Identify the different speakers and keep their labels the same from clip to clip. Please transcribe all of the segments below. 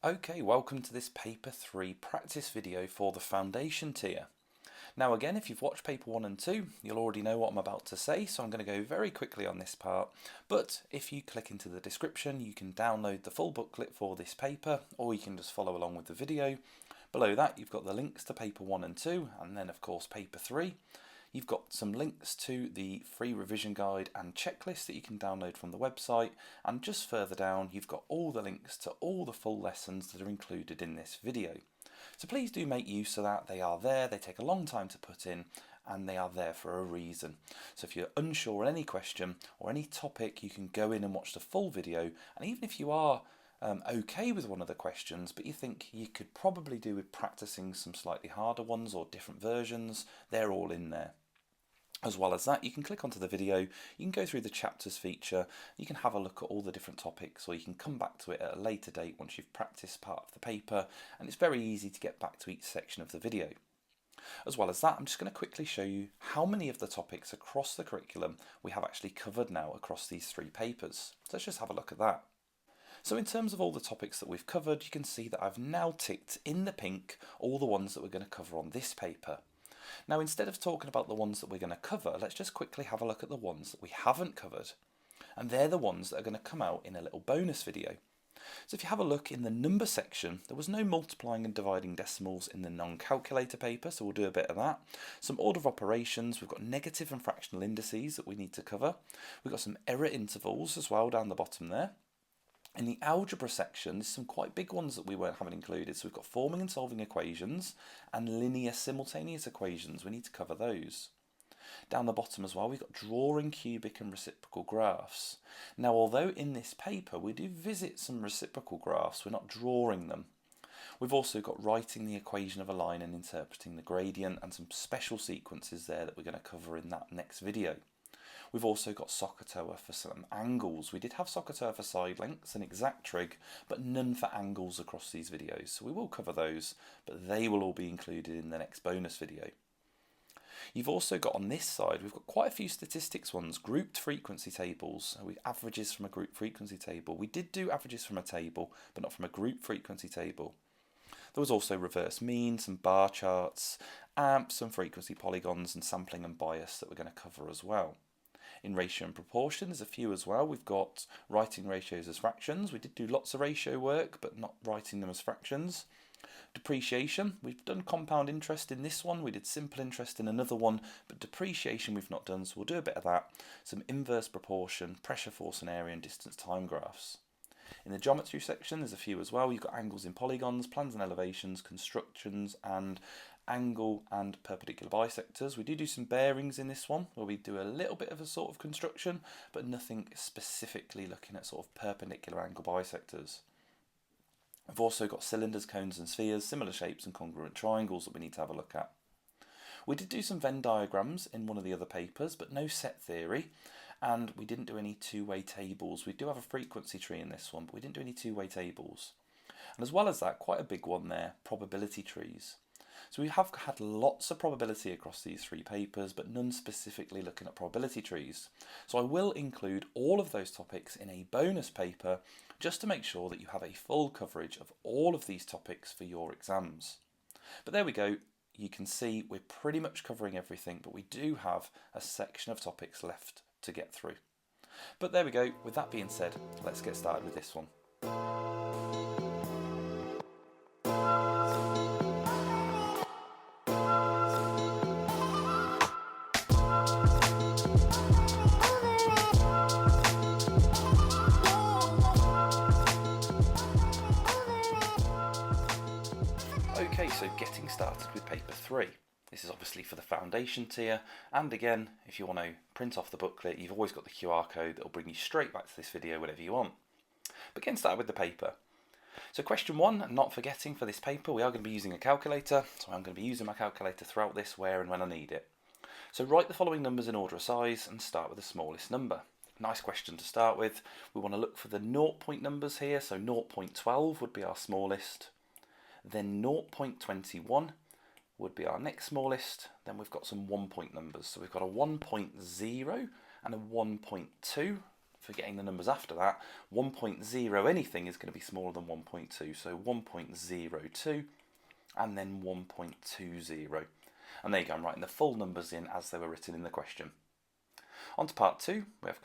Speaker 1: Okay, welcome to this paper 3 practice video for the foundation tier. Now again, if you've watched paper 1 and 2, you'll already know what I'm about to say, so I'm going to go very quickly on this part. But if you click into the description, you can download the full booklet for this paper, or you can just follow along with the video. Below that, you've got the links to paper 1 and 2, and then of course paper 3. You've got some links to the free revision guide and checklist that you can download from the website, and just further down you've got all the links to all the full lessons that are included in this video. So please do make use of that. They are there, they take a long time to put in, and they are there for a reason. So if you're unsure on any question or any topic, you can go in and watch the full video, and even if you are okay with one of the questions, but you think you could probably do with practicing some slightly harder ones or different versions, they're all in there. As well as that, you can click onto the video, you can go through the chapters feature, you can have a look at all the different topics, or you can come back to it at a later date once you've practiced part of the paper, and it's very easy to get back to each section of the video. As well as that, I'm just going to quickly show you how many of the topics across the curriculum we have actually covered now across these 3 papers. So let's just have a look at that. So in terms of all the topics that we've covered, you can see that I've now ticked in the pink all the ones that we're going to cover on this paper. Now instead of talking about the ones that we're going to cover, let's just quickly have a look at the ones that we haven't covered. And they're the ones that are going to come out in a little bonus video. So if you have a look in the number section, there was no multiplying and dividing decimals in the non-calculator paper, so we'll do a bit of that. Some order of operations, we've got negative and fractional indices that we need to cover. We've got some error intervals as well down the bottom there. In the algebra section, there's some quite big ones that we haven't included. So we've got forming and solving equations and linear simultaneous equations. We need to cover those. Down the bottom as well, we've got drawing cubic and reciprocal graphs. Now, although in this paper we do visit some reciprocal graphs, we're not drawing them. We've also got writing the equation of a line and interpreting the gradient, and some special sequences there that we're going to cover in that next video. We've also got SOHCAHTOA for some angles. We did have SOHCAHTOA for side lengths and exact trig, but none for angles across these videos. So we will cover those, but they will all be included in the next bonus video. You've also got on this side, we've got quite a few statistics ones, grouped frequency tables, with averages from a group frequency table. We did do averages from a table, but not from a group frequency table. There was also reverse mean, some bar charts, amps, some frequency polygons, and sampling and bias that we're going to cover as well. In ratio and proportion, there's a few as well. We've got writing ratios as fractions. We did do lots of ratio work, but not writing them as fractions. Depreciation, we've done compound interest in this one. We did simple interest in another one, but depreciation we've not done, so we'll do a bit of that. Some inverse proportion, pressure, force and area, and distance time graphs. In the geometry section, there's a few as well. You've got angles in polygons, plans and elevations, constructions, and angle and perpendicular bisectors. We do some bearings in this one, where we do a little bit of a sort of construction, but nothing specifically looking at sort of perpendicular angle bisectors. We've also got cylinders, cones and spheres, similar shapes and congruent triangles that we need to have a look at. We did do some Venn diagrams in one of the other papers, but no set theory. And we didn't do any two-way tables. We do have a frequency tree in this one, but we didn't do any two-way tables. And as well as that, quite a big one there, probability trees. So we have had lots of probability across these 3 papers, but none specifically looking at probability trees. So I will include all of those topics in a bonus paper, just to make sure that you have a full coverage of all of these topics for your exams. But there we go. You can see we're pretty much covering everything, but we do have a section of topics left to get through. But there we go. With that being said, let's get started with this one. Okay, so getting started with paper 3. This is obviously for the foundation tier, and again, if you want to print off the booklet, you've always got the QR code that will bring you straight back to this video whenever you want. But getting started with the paper. So question 1, not forgetting for this paper, we are going to be using a calculator, so I'm going to be using my calculator throughout this where and when I need it. So write the following numbers in order of size and start with the smallest number. Nice question to start with. We want to look for the 0 point numbers here, so 0.12 would be our smallest. Then 0.21 would be our next smallest. Then we've got some 1 point numbers. So we've got a 1.0 and a 1.2 for getting the numbers after that, 1.0 anything is going to be smaller than 1.2. So 1.02 and then 1.20. And there you go, I'm writing the full numbers in as they were written in the question. On to part 2, we have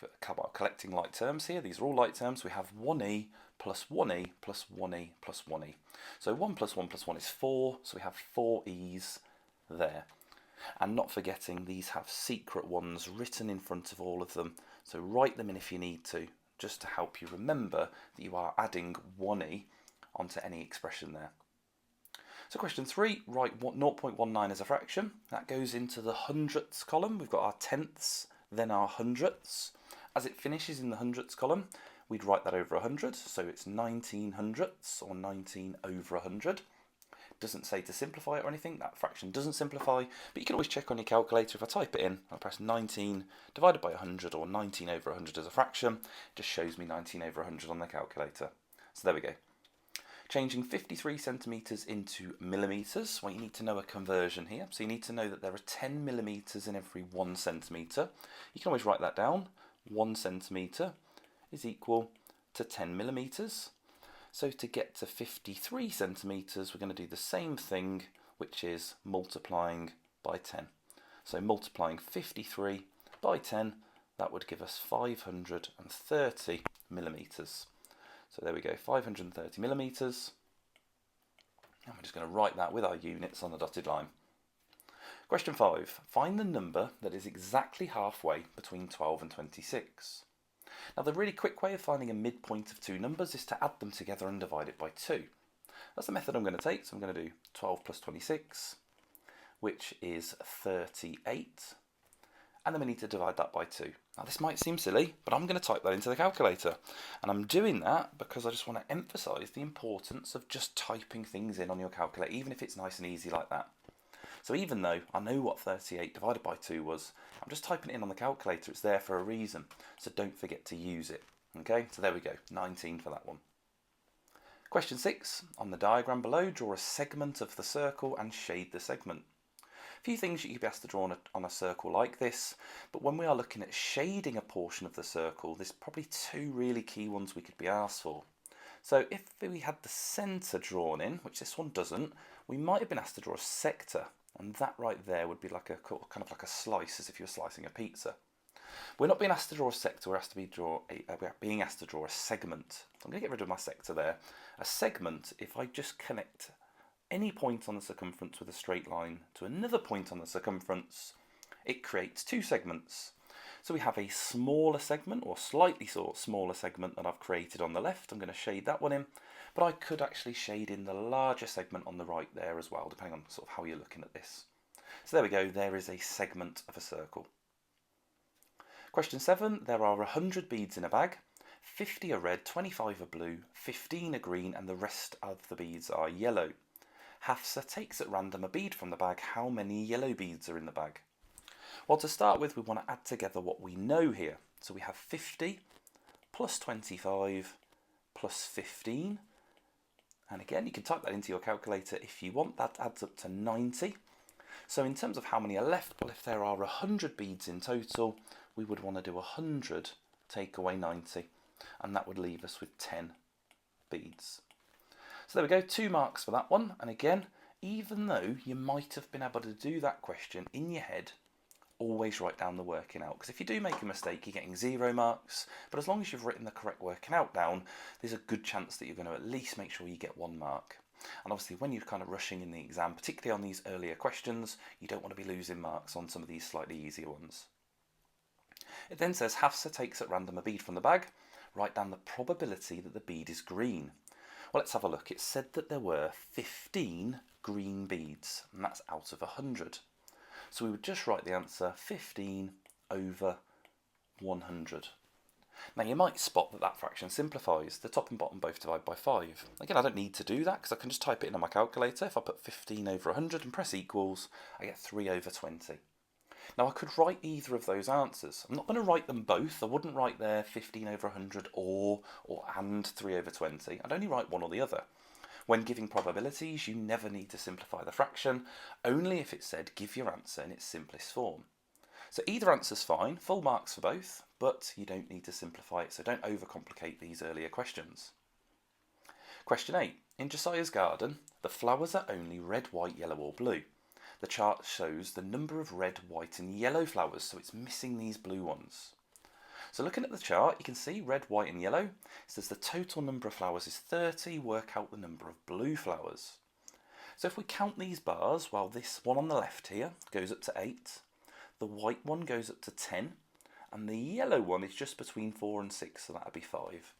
Speaker 1: collecting like terms here. These are all like terms. We have 1e plus 1e plus 1e plus 1e. So 1 plus 1 plus 1 is 4, so we have 4 e's there. And not forgetting, these have secret ones written in front of all of them, so write them in if you need to, just to help you remember that you are adding 1e onto any expression there. So question 3, write 0.19 as a fraction. That goes into the hundredths column. We've got our tenths, then our hundredths. As it finishes in the hundredths column, we'd write that over 100, so it's 19 hundredths, or 19 over 100. Doesn't say to simplify it or anything, that fraction doesn't simplify, but you can always check on your calculator. If I type it in, I'll press 19 divided by 100, or 19 over 100 as a fraction, it just shows me 19 over 100 on the calculator. So there we go. Changing 53 centimetres into millimetres, well, you need to know a conversion here. So you need to know that there are 10 millimetres in every 1 centimetre. You can always write that down. 1 centimetre is equal to 10 millimetres. So to get to 53 centimetres, we're going to do the same thing, which is multiplying by 10. So multiplying 53 by 10, that would give us 530 millimetres. So there we go, 530 millimetres. And we're just going to write that with our units on the dotted line. Question 5. Find the number that is exactly halfway between 12 and 26. Now the really quick way of finding a midpoint of two numbers is to add them together and divide it by 2. That's the method I'm going to take. So I'm going to do 12 plus 26, which is 38. And then we need to divide that by 2. Now this might seem silly, but I'm going to type that into the calculator. And I'm doing that because I just want to emphasise the importance of just typing things in on your calculator, even if it's nice and easy like that. So even though I know what 38 divided by 2 was, I'm just typing it in on the calculator. It's there for a reason, so don't forget to use it. Okay, so there we go, 19 for that one. Question 6, on the diagram below, draw a segment of the circle and shade the segment. A few things you could be asked to draw on a circle like this, but when we are looking at shading a portion of the circle, there's probably 2 really key ones we could be asked for. So if we had the centre drawn in, which this one doesn't, we might have been asked to draw a sector, and that right there would be like a kind of like a slice, as if you were slicing a pizza. We're not being asked to draw a sector, we're being asked to draw a segment. I'm going to get rid of my sector there. A segment, if I just connect any point on the circumference with a straight line to another point on the circumference, it creates 2 segments. So we have a smaller segment, or slightly smaller segment that I've created on the left. I'm going to shade that one in, but I could actually shade in the larger segment on the right there as well, depending on sort of how you're looking at this. So there we go, there is a segment of a circle. Question 7, there are 100 beads in a bag. 50 are red, 25 are blue, 15 are green, and the rest of the beads are yellow. Hafsa takes at random a bead from the bag. How many yellow beads are in the bag? Well, to start with, we want to add together what we know here. So we have 50 plus 25 plus 15. And again, you can type that into your calculator if you want. That adds up to 90. So in terms of how many are left, well, if there are 100 beads in total, we would want to do 100 take away 90. And that would leave us with 10 beads. So there we go, 2 marks for that one. And again, even though you might have been able to do that question in your head, always write down the working out. Because if you do make a mistake, you're getting 0 marks. But as long as you've written the correct working out down, there's a good chance that you're going to at least make sure you get 1 mark. And obviously when you're kind of rushing in the exam, particularly on these earlier questions, you don't want to be losing marks on some of these slightly easier ones. It then says Hafsa takes at random a bead from the bag. Write down the probability that the bead is green. Well, let's have a look. It said that there were 15 green beads, and that's out of 100. So we would just write the answer 15 over 100. Now you might spot that that fraction simplifies. The top and bottom both divide by 5. Again, I don't need to do that because I can just type it in on my calculator. If I put 15 over 100 and press equals, I get 3 over 20. Now I could write either of those answers. I'm not going to write them both. I wouldn't write there 15 over 100 or and 3 over 20. I'd only write one or the other. When giving probabilities, you never need to simplify the fraction, only if it said give your answer in its simplest form. So either answer's fine, full marks for both, but you don't need to simplify it, so don't overcomplicate these earlier questions. Question 8. In Josiah's garden, the flowers are only red, white, yellow or blue. The chart shows the number of red, white and yellow flowers, so it's missing these blue ones. So looking at the chart, you can see red, white and yellow. It says the total number of flowers is 30, work out the number of blue flowers. So if we count these bars, well, this one on the left here goes up to 8, the white one goes up to 10, and the yellow one is just between 4 and 6, so that would be 5.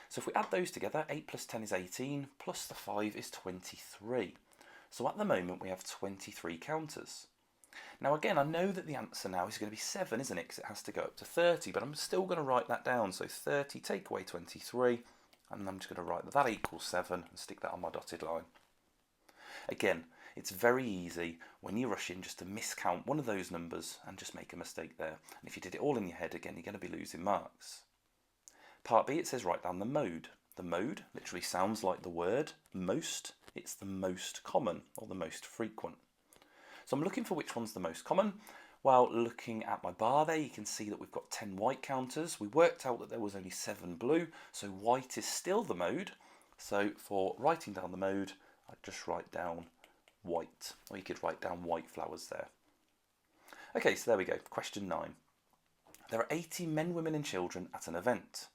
Speaker 1: So if we add those together, 8 plus 10 is 18, plus the 5 is 23. So at the moment we have 23 counters. Now again, I know that the answer now is going to be 7, isn't it? Because it has to go up to 30, but I'm still going to write that down. So 30, take away 23, and I'm just going to write that equals 7 and stick that on my dotted line. Again, it's very easy when you rush in just to miscount one of those numbers and just make a mistake there. And if you did it all in your head, again, you're going to be losing marks. Part B, it says write down the mode. The mode literally sounds like the word most. It's the most common or the most frequent. So I'm looking for which one's the most common. Well, looking at my bar there, you can see that we've got 10 white counters. We worked out that there was only 7 blue, so white is still the mode. So for writing down the mode, I'd just write down white, or you could write down white flowers there. Okay, so there we go. Question 9. There are 80 men, women and children at an event.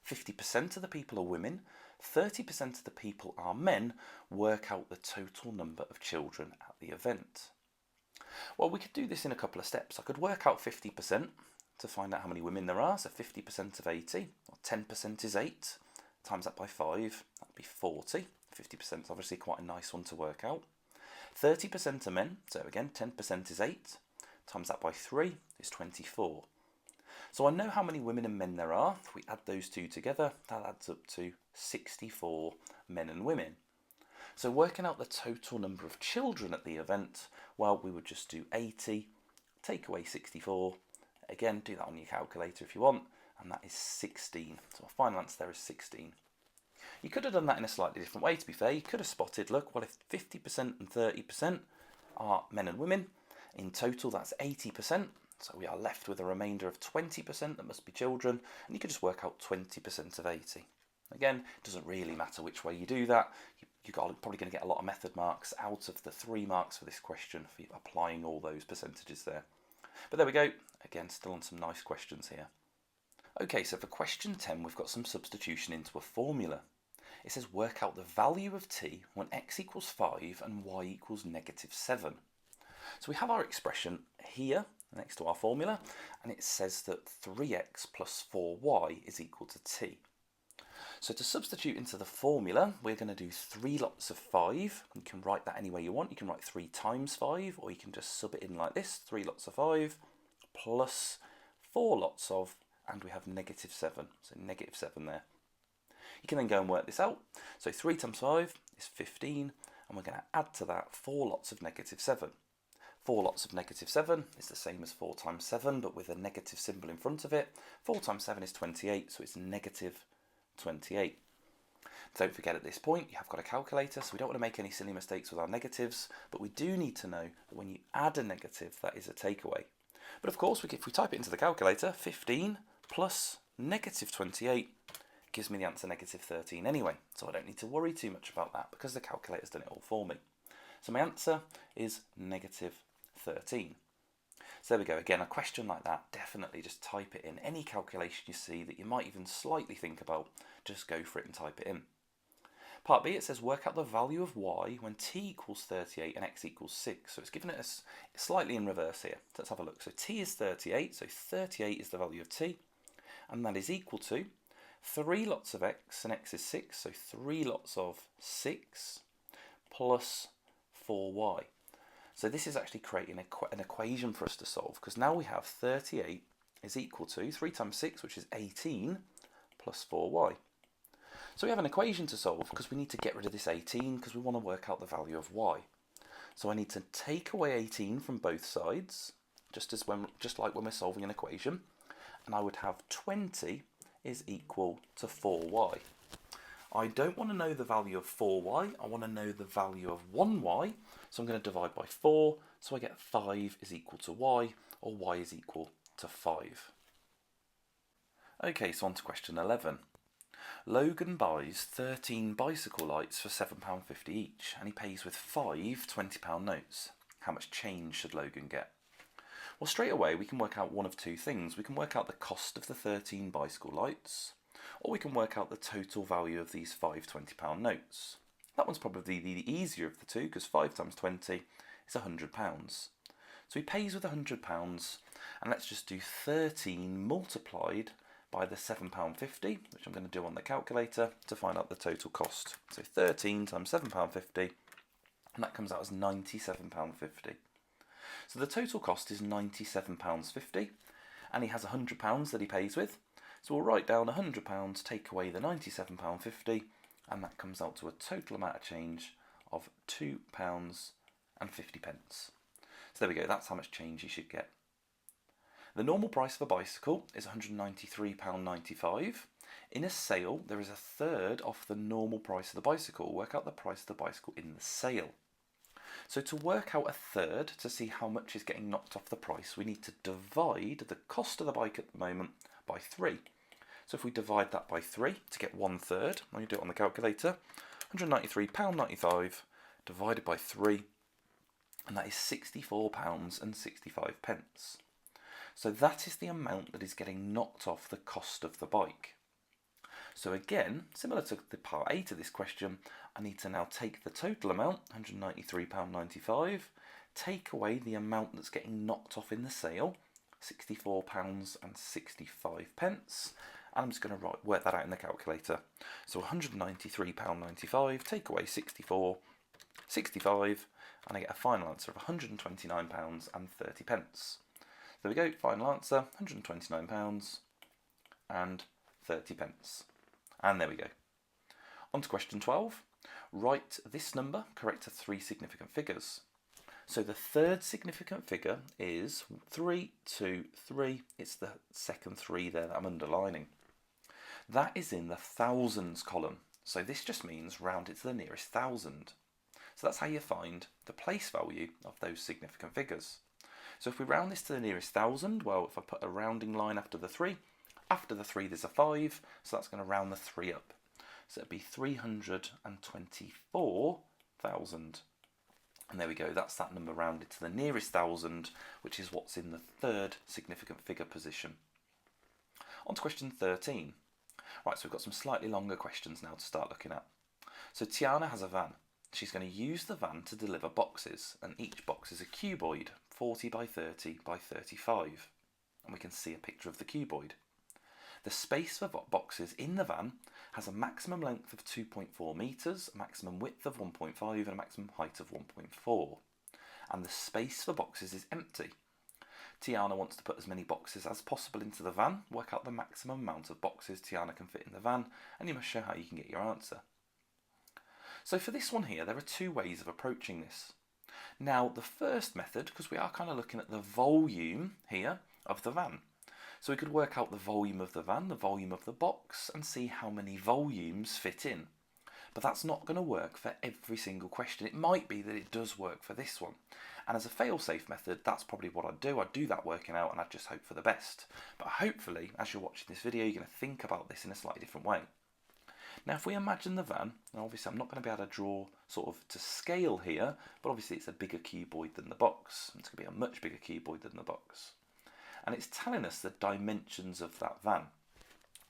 Speaker 1: 50% of the people are women, 30% of the people are men. Work out the total number of children at the event. Well, we could do this in a couple of steps. I could work out 50% to find out how many women there are. So 50% of 80, or 10% is 8, times that by 5, that'd be 40. 50% is obviously quite a nice one to work out. 30% are men, so again 10% is 8, times that by 3 is 24. So I know how many women and men there are. If we add those two together, that adds up to 64 men and women. So working out the total number of children at the event, well, we would just do 80, take away 64. Again, do that on your calculator if you want, and that is 16. So our final answer there is 16. You could have done that in a slightly different way, to be fair. You could have spotted, look, well, if 50% and 30% are men and women, in total that's 80%. So we are left with a remainder of 20% that must be children, and you could just work out 20% of 80. Again, it doesn't really matter which way you do that. You're probably going to get a lot of method marks out of the 3 marks for this question for applying all those percentages there. But there we go. Again, still on some nice questions here. Okay, so for question 10, we've got some substitution into a formula. It says work out the value of t when x equals 5 and y equals -7. So we have our expression here next to our formula, and it says that 3x plus 4y is equal to t. So to substitute into the formula, we're going to do 3 lots of 5. You can write that any way you want. You can write 3 times 5, or you can just sub it in like this, 3 lots of 5 plus 4 lots of, and we have -7, so -7 there. You can then go and work this out. So 3 times 5 is 15, and we're going to add to that 4 lots of -7. 4 lots of -7 is the same as 4 times 7, but with a negative symbol in front of it. 4 times 7 is 28, so it's -28. Don't forget at this point, you have got a calculator, so we don't want to make any silly mistakes with our negatives, but we do need to know that when you add a negative, that is a takeaway. But of course, if we type it into the calculator, 15 plus -28 gives me the answer -13 anyway, so I don't need to worry too much about that because the calculator's done it all for me. So my answer is -13. So there we go. Again, a question like that, definitely just type it in. Any calculation you see that you might even slightly think about, just go for it and type it in. Part B, it says work out the value of y when t equals 38 and x equals 6. So it's given it us slightly in reverse here. So let's have a look. So t is 38, so 38 is the value of t, and that is equal to 3 lots of x, and x is 6, so 3 lots of 6 plus 4y. So this is actually creating an equation for us to solve, because now we have 38 is equal to 3 times 6, which is 18, plus 4y. So we have an equation to solve because we need to get rid of this 18 because we want to work out the value of y. So I need to take away 18 from both sides, just like when we're solving an equation, and I would have 20 is equal to 4y. I don't want to know the value of 4y, I want to know the value of 1y, so I'm going to divide by 4, so I get 5 is equal to y, or y is equal to 5. Okay, so on to question 11. Logan buys 13 bicycle lights for £7.50 each, and he pays with 5 £20 notes. How much change should Logan get? Well, straight away we can work out one of two things. We can work out the cost of the 13 bicycle lights, or we can work out the total value of these 5 £20 notes. That one's probably the easier of the two, because 5 times 20 is £100. So he pays with £100, and let's just do 13 multiplied by the £7.50, which I'm going to do on the calculator to find out the total cost. So 13 times £7.50, and that comes out as £97.50. So the total cost is £97.50, and he has £100 that he pays with. So we'll write down £100, take away the £97.50, and that comes out to a total amount of change of £2.50. So there we go, that's how much change you should get. The normal price of a bicycle is £193.95. In a sale, there is a third off the normal price of the bicycle. Work out the price of the bicycle in the sale. So to work out a third, to see how much is getting knocked off the price, we need to divide the cost of the bike at the moment by 3. So if we divide that by 3 to get 1/3, I'm going to do it on the calculator, £193.95 divided by 3, and that is £64.65. So that is the amount that is getting knocked off the cost of the bike. So again, similar to the part A to this question, I need to now take the total amount, £193.95, take away the amount that's getting knocked off in the sale, £64.65, and I'm just going to work that out in the calculator. So £193.95, take away 64.65, and I get a final answer of £129.30. There we go, final answer, £129.30. And there we go. On to question 12. Write this number correct to 3 significant figures. So the third significant figure is 3, 2, 3. It's the second 3 there that I'm underlining. That is in the thousands column. So this just means round it to the nearest thousand. So that's how you find the place value of those significant figures. So if we round this to the nearest thousand, well, if I put a rounding line after the 3 there's a 5, so that's going to round the 3 up. So it'd be 324,000. And there we go, that's that number rounded to the nearest thousand, which is what's in the third significant figure position. On to question 13. Right, so we've got some slightly longer questions now to start looking at. So Tiana has a van. She's going to use the van to deliver boxes, and each box is a cuboid, 40 by 30 by 35. And we can see a picture of the cuboid. The space for boxes in the van has a maximum length of 2.4 metres, a maximum width of 1.5 and a maximum height of 1.4. And the space for boxes is empty. Tiana wants to put as many boxes as possible into the van, work out the maximum amount of boxes Tiana can fit in the van, and you must show how you can get your answer. So for this one here, there are 2 ways of approaching this. Now the first method, because we are kind of looking at the volume here of the van, so we could work out the volume of the van, the volume of the box, and see how many volumes fit in. But that's not going to work for every single question. It might be that it does work for this one. And as a fail-safe method, that's probably what I'd do. I'd do that working out and I'd just hope for the best. But hopefully, as you're watching this video, you're going to think about this in a slightly different way. Now if we imagine the van, now obviously I'm not going to be able to draw sort of to scale here, but obviously it's a bigger cuboid than the box. It's going to be a much bigger cuboid than the box. And it's telling us the dimensions of that van.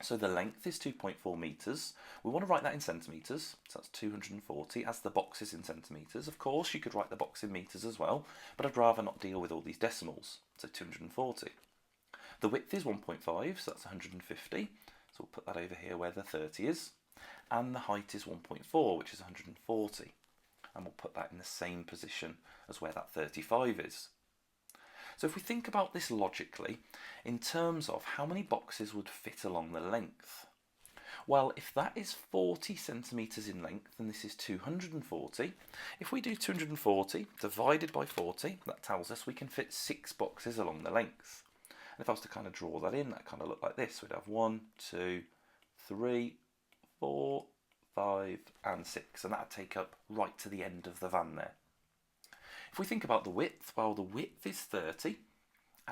Speaker 1: So the length is 2.4 metres. We want to write that in centimetres, so that's 240, as the box is in centimetres. Of course, you could write the box in metres as well, but I'd rather not deal with all these decimals, so 240. The width is 1.5, so that's 150, so we'll put that over here where the 30 is. And the height is 1.4, which is 140. And we'll put that in the same position as where that 35 is. So if we think about this logically, in terms of how many boxes would fit along the length, well, if that is 40 centimetres in length, and this is 240, if we do 240 divided by 40, that tells us we can fit 6 boxes along the length. And if I was to kind of draw that in, that kind of look like this. We'd have 1, 2, 3, 4, 5, and 6, and that would take up right to the end of the van there. If we think about the width, well, the width is 30,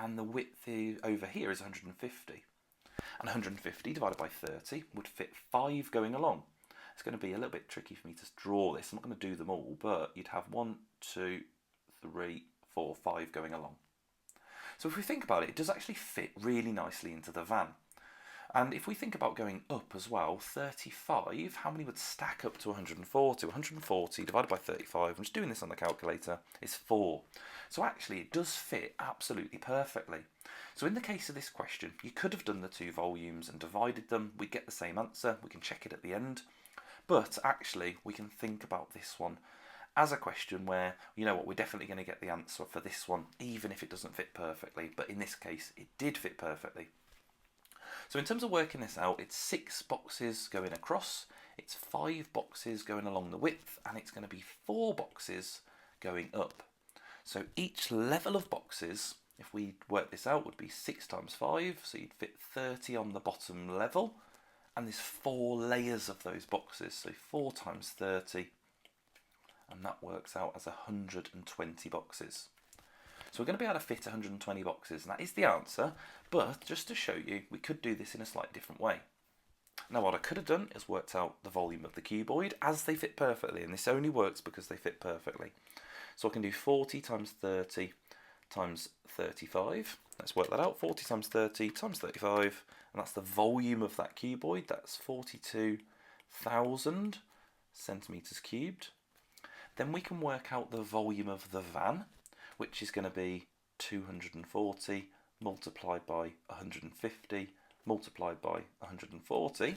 Speaker 1: and the width over here is 150. And 150 divided by 30 would fit 5 going along. It's going to be a little bit tricky for me to draw this. I'm not going to do them all, but you'd have 1, 2, 3, 4, 5 going along. So if we think about it, it does actually fit really nicely into the van. And if we think about going up as well, 35, how many would stack up to 140? 140 divided by 35, I'm just doing this on the calculator, is 4. So actually it does fit absolutely perfectly. So in the case of this question, you could have done the two volumes and divided them. We'd get the same answer. We can check it at the end. But actually, we can think about this one as a question where, you know what, we're definitely going to get the answer for this one, even if it doesn't fit perfectly. But in this case, it did fit perfectly. So in terms of working this out, it's 6 boxes going across, it's 5 boxes going along the width, and it's going to be 4 boxes going up. So each level of boxes, if we work this out, would be 6 times 5, so you'd fit 30 on the bottom level, and there's 4 layers of those boxes, so 4 times 30, and that works out as 120 boxes. So we're going to be able to fit 120 boxes, and that is the answer, but just to show you, we could do this in a slightly different way. Now what I could have done is worked out the volume of the cuboid as they fit perfectly, and this only works because they fit perfectly. So I can do 40 times 30 times 35. Let's work that out. 40 times 30 times 35, and that's the volume of that cuboid. That's 42,000 centimetres cubed. Then we can work out the volume of the van, which is going to be 240 multiplied by 150 multiplied by 140.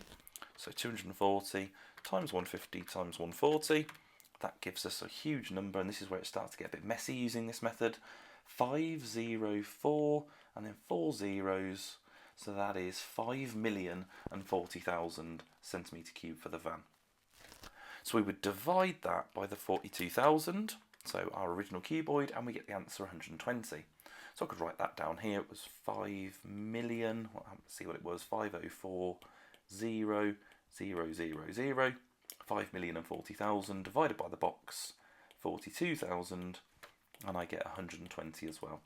Speaker 1: So 240 times 150 times 140. That gives us a huge number, and this is where it starts to get a bit messy using this method. 504 and then 4 zeros, so that is 5,040,000 centimetre cubed for the van. So we would divide that by the 42,000, so our original cuboid, and we get the answer 120. So I could write that down here. It was 5 million, well, let's see what it was, 5,040,000, 5,040,000 divided by the box 42,000, and I get 120 as well.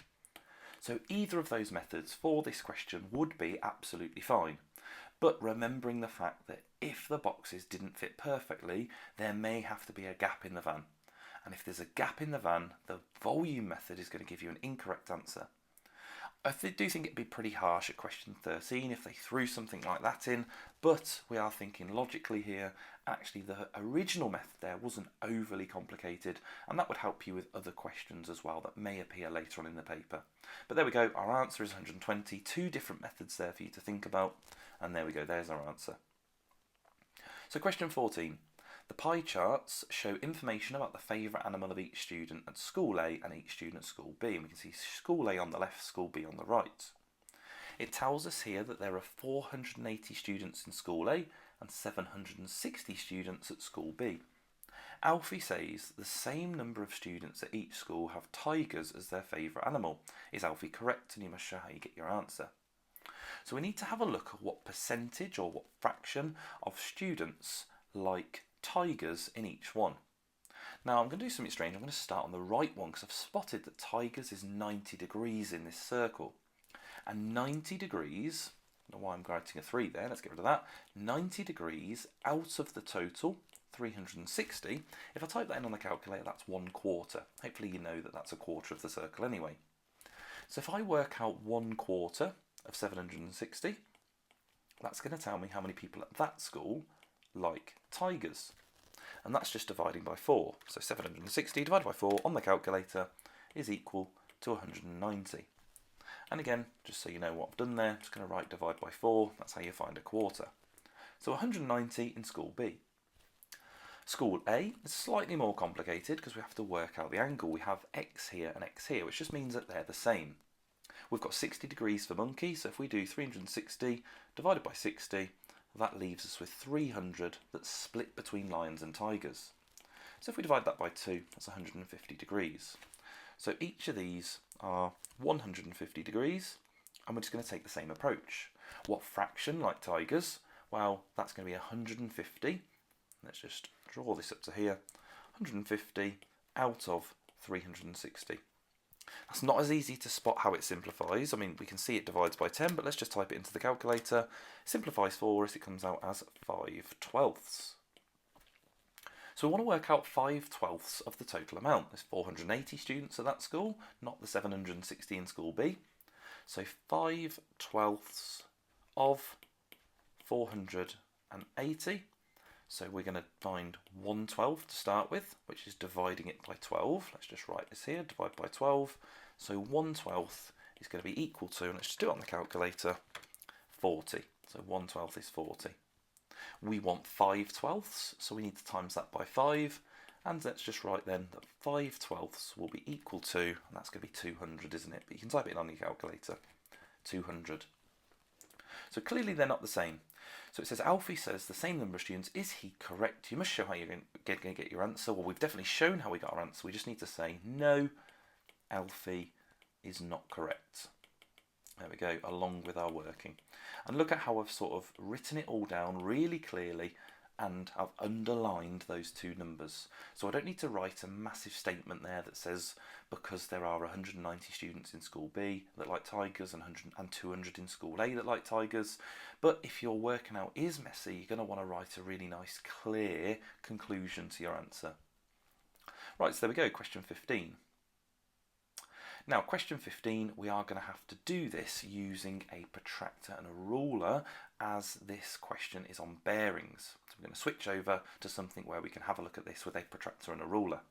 Speaker 1: So either of those methods for this question would be absolutely fine. But remembering the fact that if the boxes didn't fit perfectly, there may have to be a gap in the van. And if there's a gap in the van, the volume method is going to give you an incorrect answer. I do think it'd be pretty harsh at question 13 if they threw something like that in, but we are thinking logically here. Actually, the original method there wasn't overly complicated, and that would help you with other questions as well that may appear later on in the paper. But there we go, our answer is 120, 2 different methods there for you to think about, and there we go, there's our answer. So question 14. The pie charts show information about the favourite animal of each student at school A and each student at school B. And we can see school A on the left, school B on the right. It tells us here that there are 480 students in school A and 760 students at school B. Alfie says the same number of students at each school have tigers as their favourite animal. Is Alfie correct? And you must show how you get your answer. So we need to have a look at what percentage or what fraction of students like tigers in each one. Now I'm going to do something strange. I'm going to start on the right one because I've spotted that tigers is 90 degrees in this circle. And 90 degrees, I don't know why I'm writing a 3 there, let's get rid of that. 90 degrees out of the total, 360. If I type that in on the calculator, that's 1/4. Hopefully you know that that's a quarter of the circle anyway. So if I work out 1/4 of 760, that's going to tell me how many people at that school like tigers. And that's just dividing by 4. So 760 divided by 4 on the calculator is equal to 190. And again, just so you know what I've done there, I'm just going to write divide by 4. That's how you find a quarter. So 190 in school B. School A is slightly more complicated because we have to work out the angle. We have x here and x here, which just means that they're the same. We've got 60 degrees for monkey, so if we do 360 divided by 60, that leaves us with 300 that's split between lions and tigers. So if we divide that by 2, that's 150 degrees. So each of these are 150 degrees, and we're just going to take the same approach. What fraction like tigers? Well, that's going to be 150. Let's just draw this up to here. 150 out of 360. That's not as easy to spot how it simplifies. I mean, we can see it divides by 10, but let's just type it into the calculator. Simplifies for us, it comes out as 5/12. So we want to work out 5/12 of the total amount. There's 480 students at that school, not the 760 in school B. So 5/12 of 480. So we're going to find 1/12 to start with, which is dividing it by 12. Let's just write this here, divide by 12. So 1/12 is going to be equal to, and let's just do it on the calculator, 40. So 1/12 is 40. We want 5/12, so we need to times that by 5. And let's just write then that 5/12 will be equal to, and that's going to be 200, isn't it? But you can type it in on your calculator, 200. So clearly they're not the same. So it says Alfie says the same number of students. Is he correct? You must show how you're going to get your answer. Well, we've definitely shown how we got our answer. We just need to say, no, Alfie is not correct. There we go, along with our working. And look at how I've sort of written it all down really clearly, and I've underlined those two numbers. So I don't need to write a massive statement there that says because there are 190 students in school B that like tigers and 200 in school A that like tigers. But if your working out is messy, you're going to want to write a really nice clear conclusion to your answer. Right, so there we go, question 15. Now, question 15, we are going to have to do this using a protractor and a ruler, as this question is on bearings. So we're going to switch over to something where we can have a look at this with a protractor and a ruler.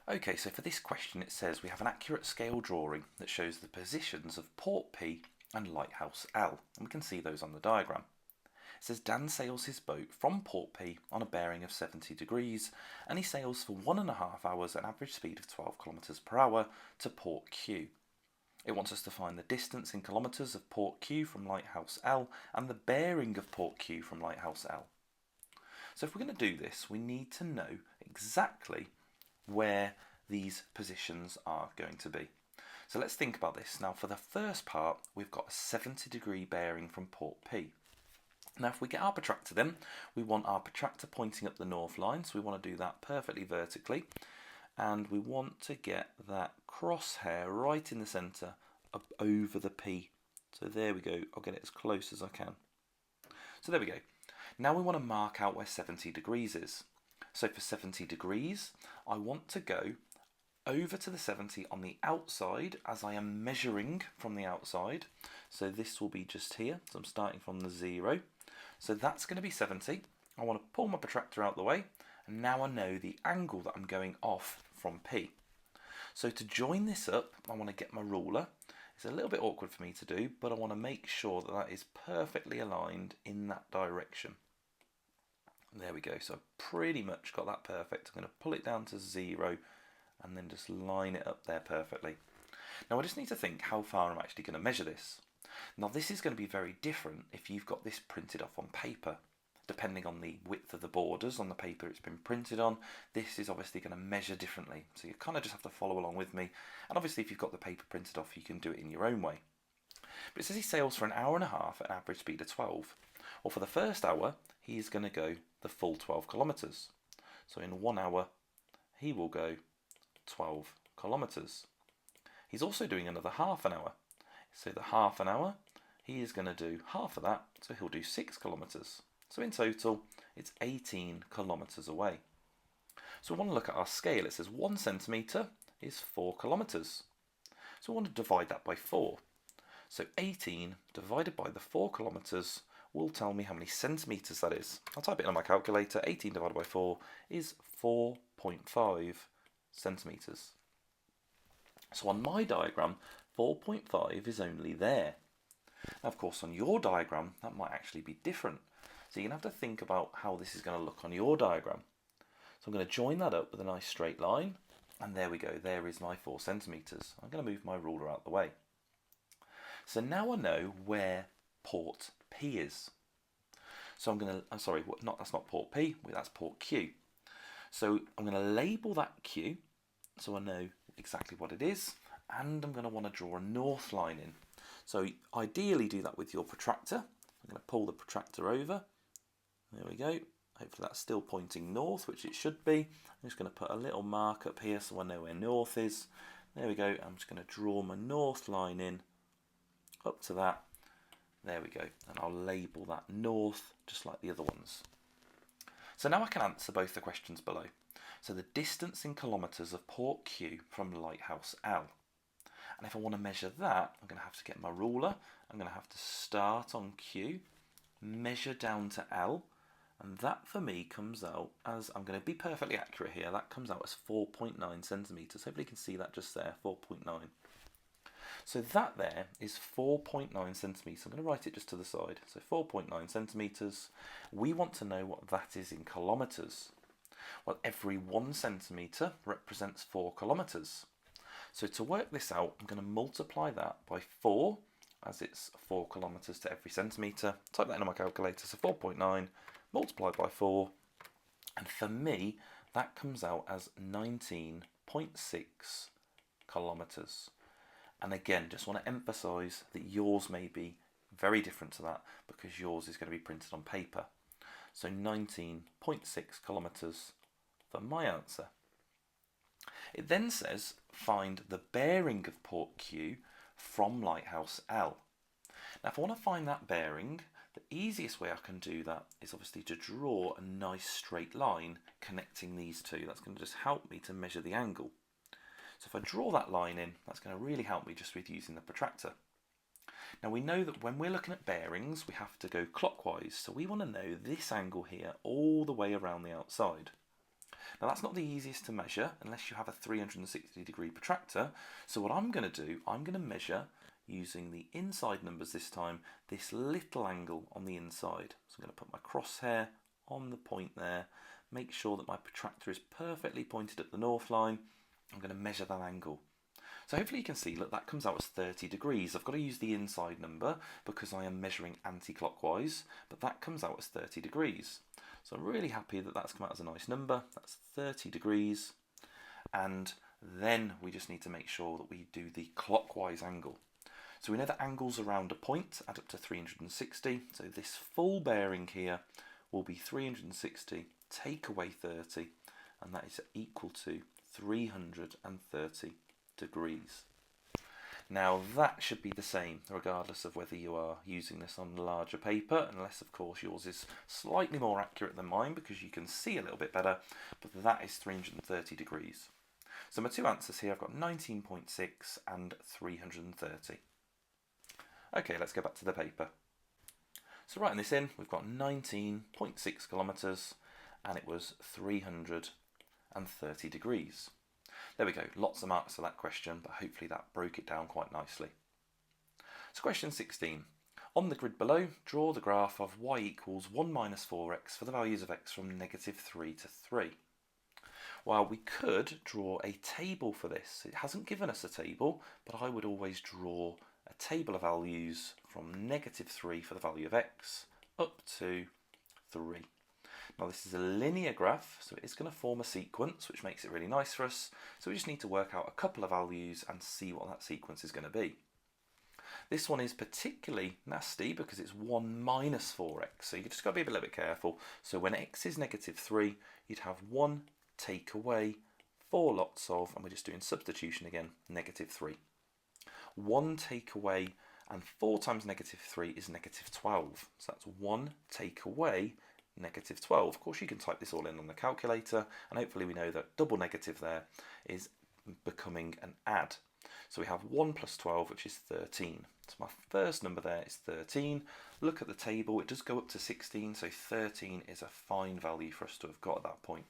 Speaker 1: Okay, so for this question it says we have an accurate scale drawing that shows the positions of port P and lighthouse L, and we can see those on the diagram. It says Dan sails his boat from port P on a bearing of 70 degrees, and he sails for 1.5 hours at an average speed of 12 kilometers per hour to port Q. It wants us to find the distance in kilometers of port Q from lighthouse L and the bearing of port Q from lighthouse L. So if we're going to do this, we need to know exactly where these positions are going to be. So let's think about this. Now, for the first part, we've got a 70-degree bearing from port P. Now, if we get our protractor then, we want our protractor pointing up the north line, so we want to do that perfectly vertically. And we want to get that crosshair right in the centre up over the P. So there we go, I'll get it as close as I can. So there we go. Now we want to mark out where 70 degrees is. So for 70 degrees, I want to go over to the 70 on the outside as I am measuring from the outside. So this will be just here, so I'm starting from the 0. So that's going to be 70. I want to pull my protractor out the way, and now I know the angle that I'm going off from P. So to join this up, I want to get my ruler. It's a little bit awkward for me to do, but I want to make sure that that is perfectly aligned in that direction. There we go, so I've pretty much got that perfect. I'm going to pull it down to 0 and then just line it up there perfectly. Now I just need to think how far I'm actually going to measure this. Now this is going to be very different if you've got this printed off on paper. Depending on the width of the borders on the paper it's been printed on, this is obviously going to measure differently. So you kind of just have to follow along with me. And obviously if you've got the paper printed off, you can do it in your own way. But it says he sails for 1.5 hours at an average speed of 12. Well, for the first hour, he is going to go the full 12 kilometres. So in 1 hour, he will go 12 kilometres. He's also doing another half an hour. So the half an hour, he is going to do half of that, so he'll do 6 kilometres. So in total, it's 18 kilometres away. So we want to look at our scale. It says 1 centimetre is 4 kilometres. So we want to divide that by 4. So 18 divided by the 4 kilometres will tell me how many centimetres that is. I'll type it in on my calculator. 18 divided by 4 is 4.5 centimetres. So on my diagram, 4.5 is only there. Now, of course, on your diagram, that might actually be different. So you're going to have to think about how this is going to look on your diagram. So I'm going to join that up with a nice straight line. And there we go. There is my 4 centimetres. I'm going to move my ruler out the way. So now I know where port P is. So I'm going to, that's not port P, that's port Q. So I'm going to label that Q so I know exactly what it is. And I'm going to want to draw a north line in. So ideally do that with your protractor. I'm going to pull the protractor over. There we go. Hopefully that's still pointing north, which it should be. I'm just going to put a little mark up here so I know where north is. There we go. I'm just going to draw my north line in up to that. There we go. And I'll label that north just like the other ones. So now I can answer both the questions below. So the distance in kilometres of port Q from lighthouse L. And if I want to measure that, I'm going to have to get my ruler. I'm going to have to start on Q, measure down to L, and that for me comes out as, I'm going to be perfectly accurate here, that comes out as 4.9 centimetres. Hopefully you can see that just there, 4.9. So that there is 4.9 centimetres. I'm going to write it just to the side. So 4.9 centimetres. We want to know what that is in kilometres. Well, every 1 centimetre represents 4 kilometres. So to work this out, I'm going to multiply that by 4, as it's 4 kilometres to every centimetre. Type that in on my calculator, so 4.9 multiplied by 4. And for me, that comes out as 19.6 kilometres. And again, just want to emphasise that yours may be very different to that because yours is going to be printed on paper. So 19.6 kilometres for my answer. It then says find the bearing of port Q from lighthouse L. Now if I want to find that bearing, the easiest way I can do that is obviously to draw a nice straight line connecting these two. That's going to just help me to measure the angle. So if I draw that line in, that's going to really help me just with using the protractor. Now we know that when we're looking at bearings, we have to go clockwise. So we want to know this angle here all the way around the outside. Now that's not the easiest to measure unless you have a 360-degree protractor. So what I'm going to do, I'm going to measure using the inside numbers this time, this little angle on the inside. So I'm going to put my crosshair on the point there, make sure that my protractor is perfectly pointed at the north line. I'm going to measure that angle. So hopefully you can see, look, that comes out as 30 degrees. I've got to use the inside number because I am measuring anti-clockwise, but that comes out as 30 degrees. So I'm really happy that that's come out as a nice number. That's 30 degrees. And then we just need to make sure that we do the clockwise angle. So we know that angles around a point add up to 360. So this full bearing here will be 360, take away 30, and that is equal to 330 degrees. Now that should be the same regardless of whether you are using this on larger paper, unless of course yours is slightly more accurate than mine because you can see a little bit better, but that is 330 degrees. So my two answers here, I've got 19.6 and 330. Okay, let's go back to the paper. So writing this in, we've got 19.6 kilometres and it was 330 degrees. There we go, lots of marks for that question, but hopefully that broke it down quite nicely. So question 16. On the grid below, draw the graph of y equals 1 minus 4x for the values of x from negative 3 to 3. Well, we could draw a table for this. It hasn't given us a table, but I would always draw a table of values from negative 3 for the value of x up to 3. Now this is a linear graph, so it is going to form a sequence, which makes it really nice for us. So we just need to work out a couple of values and see what that sequence is going to be. This one is particularly nasty because it's 1 minus 4x, so you've just got to be a little bit careful. So when x is negative 3, you'd have 1 take away 4 lots of, and we're just doing substitution again, negative 3. 1 take away, and 4 times negative 3 is negative 12. So that's 1 take away negative 12. Of course you can type this all in on the calculator, and hopefully we know that double negative there is becoming an add. So we have 1 plus 12, which is 13. So my first number there is 13. Look at the table, it does go up to 16, so 13 is a fine value for us to have got at that point.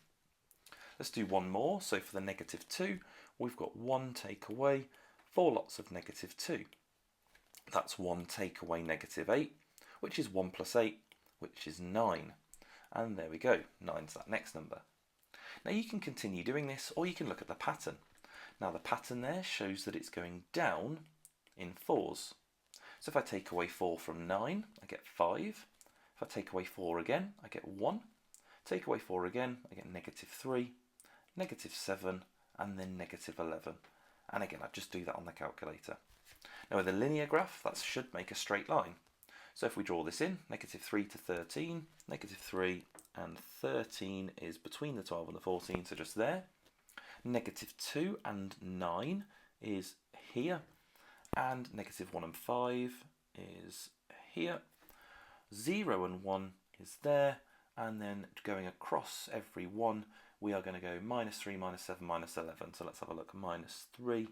Speaker 1: Let's do one more. So for the negative 2, we've got 1 take away 4 lots of negative 2. That's 1 take away negative 8, which is 1 plus 8, which is 9. And there we go, 9's that next number. Now you can continue doing this, or you can look at the pattern. Now the pattern there shows that it's going down in 4s. So if I take away 4 from 9, I get 5. If I take away 4 again, I get 1. Take away 4 again, I get negative 3, negative 7, and then negative 11. And again, I just do that on the calculator. Now with a linear graph, that should make a straight line. So if we draw this in, negative 3 to 13, negative 3 and 13 is between the 12 and the 14, so just there. Negative 2 and 9 is here, and -1 and 5 is here. 0 and 1 is there, and then going across every one, we are going to go -3, -7, -11. So let's have a look. -3,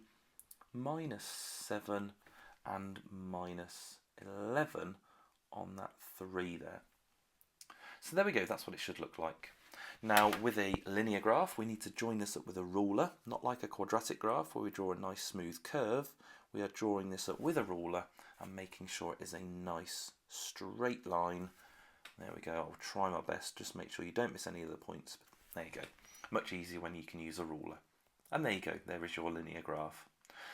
Speaker 1: -7, and -11 on that 3 there. So there we go, that's what it should look like. Now with a linear graph, we need to join this up with a ruler, not like a quadratic graph where we draw a nice smooth curve. We are drawing this up with a ruler and making sure it is a nice straight line. There we go, I'll try my best, just make sure you don't miss any of the points. There you go, much easier when you can use a ruler. And there you go, there is your linear graph.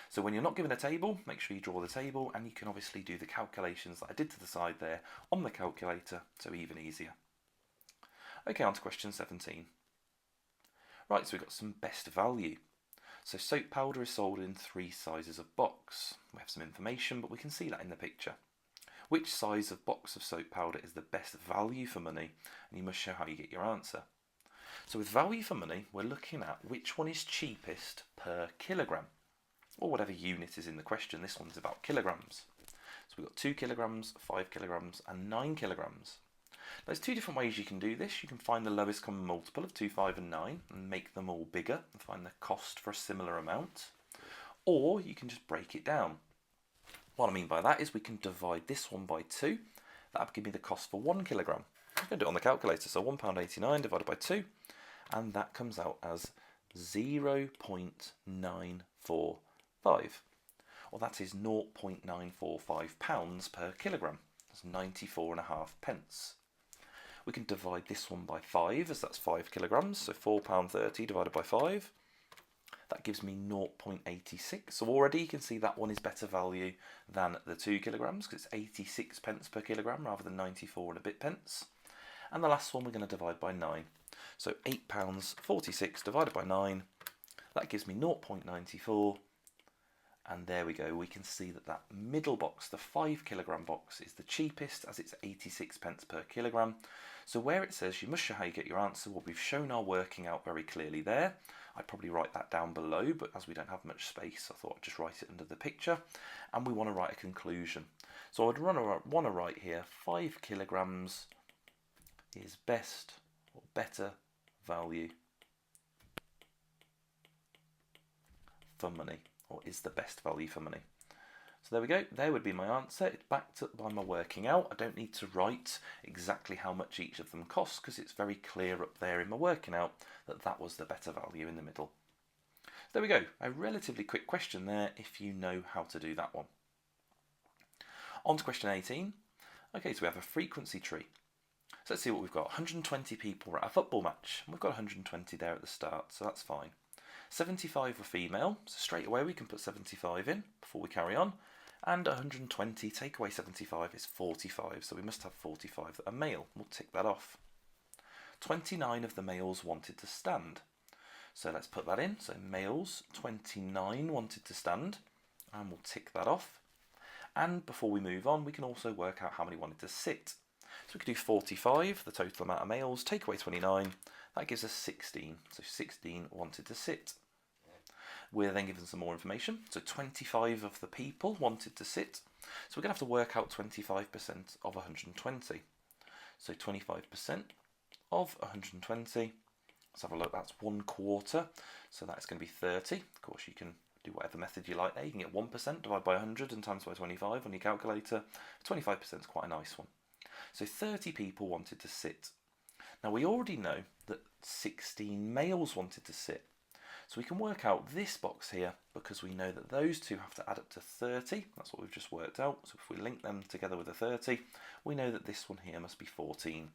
Speaker 1: So when you're not given a table, make sure you draw the table, and you can obviously do the calculations that I did to the side there on the calculator, so even easier. Okay, on to question 17. Right, so we've got some best value. So soap powder is sold in 3 sizes of box. We have some information, but we can see that in the picture. Which size of box of soap powder is the best value for money? And you must show how you get your answer. So with value for money, we're looking at which one is cheapest per kilogram, or whatever unit is in the question. This one's about kilograms. So we've got 2 kilograms, 5 kilograms, and 9 kilograms. There's 2 different ways you can do this. You can find the lowest common multiple of 2, 5 and 9 and make them all bigger and find the cost for a similar amount. Or you can just break it down. What I mean by that is we can divide this one by 2. That would give me the cost for 1 kilogram. I'm going to do it on the calculator. So £1.89 divided by 2, and that comes out as 0.945. Well, that is 0.945 pounds per kilogram. That's 94.5 pence. We can divide this one by 5, as that's 5 kilograms, so £4.30 divided by 5. That gives me 0.86. So already you can see that one is better value than the 2 kilograms, because it's 86 pence per kilogram rather than 94 and a bit pence. And the last one we're going to divide by 9. So £8.46 divided by 9, that gives me 0.94. And there we go, we can see that that middle box, the 5 kilogram box, is the cheapest as it's 86 pence per kilogram. So where it says you must show how you get your answer, well, we've shown our working out very clearly there. I'd probably write that down below, but as we don't have much space, I thought I'd just write it under the picture. And we want to write a conclusion. So I'd want to write here 5 kilograms is best or better value for money, or is the best value for money. So there we go, there would be my answer. It's backed up by my working out. I don't need to write exactly how much each of them costs because it's very clear up there in my working out that that was the better value in the middle. So there we go, a relatively quick question there if you know how to do that one. On to question 18. Okay, so we have a frequency tree. So let's see what we've got. 120 people were at a football match. We've got 120 there at the start, so that's fine. 75 were female, so straight away we can put 75 in before we carry on. And 120, take away 75 is 45, so we must have 45 that are male. We'll tick that off. 29 of the males wanted to stand. So let's put that in. So males, 29 wanted to stand, and we'll tick that off. And before we move on, we can also work out how many wanted to sit. So we could do 45, the total amount of males, take away 29, that gives us 16. So 16 wanted to sit. We're then given some more information. So 25 of the people wanted to sit. So we're going to have to work out 25% of 120. So 25% of 120, let's have a look, that's 1/4. So that's going to be 30. Of course, you can do whatever method you like there. You can get 1%, divide by 100 and times by 25 on your calculator. 25% is quite a nice one. So 30 people wanted to sit. Now we already know that 16 males wanted to sit. So we can work out this box here because we know that those two have to add up to 30. That's what we've just worked out. So if we link them together with a 30, we know that this one here must be 14.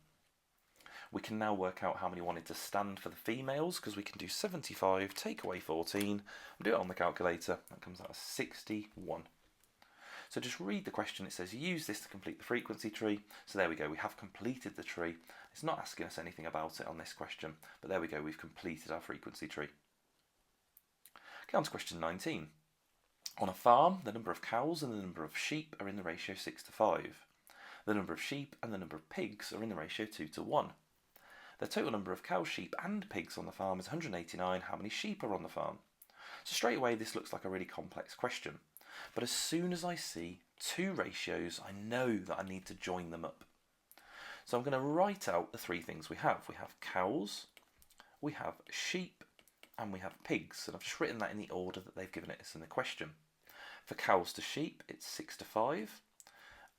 Speaker 1: We can now work out how many wanted to stand for the females because we can do 75, take away 14, and do it on the calculator. That comes out as 61. So just read the question. It says use this to complete the frequency tree. So there we go, we have completed the tree. It's not asking us anything about it on this question, but there we go, we've completed our frequency tree. Okay, on to question 19. On a farm, the number of cows and the number of sheep are in the ratio 6:5. The number of sheep and the number of pigs are in the ratio 2:1. The total number of cows, sheep and pigs on the farm is 189. How many sheep are on the farm? So straight away this looks like a really complex question, but as soon as I see two ratios, I know that I need to join them up. So I'm going to write out the three things we have. We have cows, we have sheep, and we have pigs, and I've just written that in the order that they've given it us in the question. For cows to sheep, it's 6 to 5,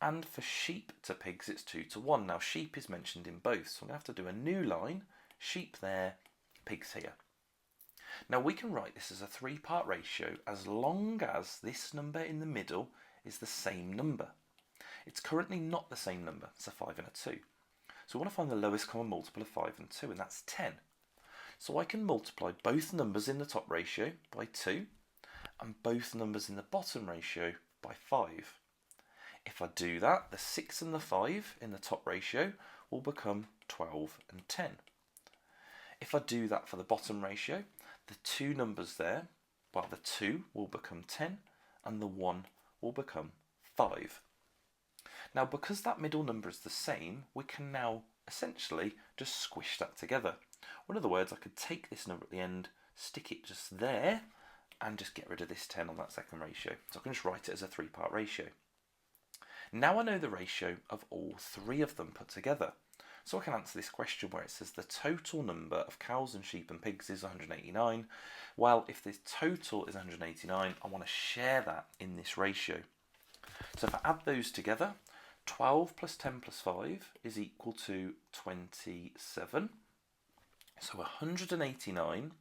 Speaker 1: and for sheep to pigs, it's 2 to 1. Now sheep is mentioned in both, so I'm going to have to do a new line, sheep there, pigs here. Now we can write this as a three-part ratio as long as this number in the middle is the same number. It's currently not the same number, it's a 5 and a 2. So we want to find the lowest common multiple of 5 and 2, and that's 10. So I can multiply both numbers in the top ratio by 2 and both numbers in the bottom ratio by 5. If I do that, the 6 and the 5 in the top ratio will become 12 and 10. If I do that for the bottom ratio, the two numbers there, well, the 2 will become 10 and the 1 will become 5. Now, because that middle number is the same, we can now essentially just squish that together. Or in other words, I could take this number at the end, stick it just there, and just get rid of this 10 on that second ratio. So I can just write it as a three-part ratio. Now I know the ratio of all three of them put together. So I can answer this question where it says the total number of cows and sheep and pigs is 189. Well, if the total is 189, I want to share that in this ratio. So if I add those together, 12 plus 10 plus 5 is equal to 27. So 189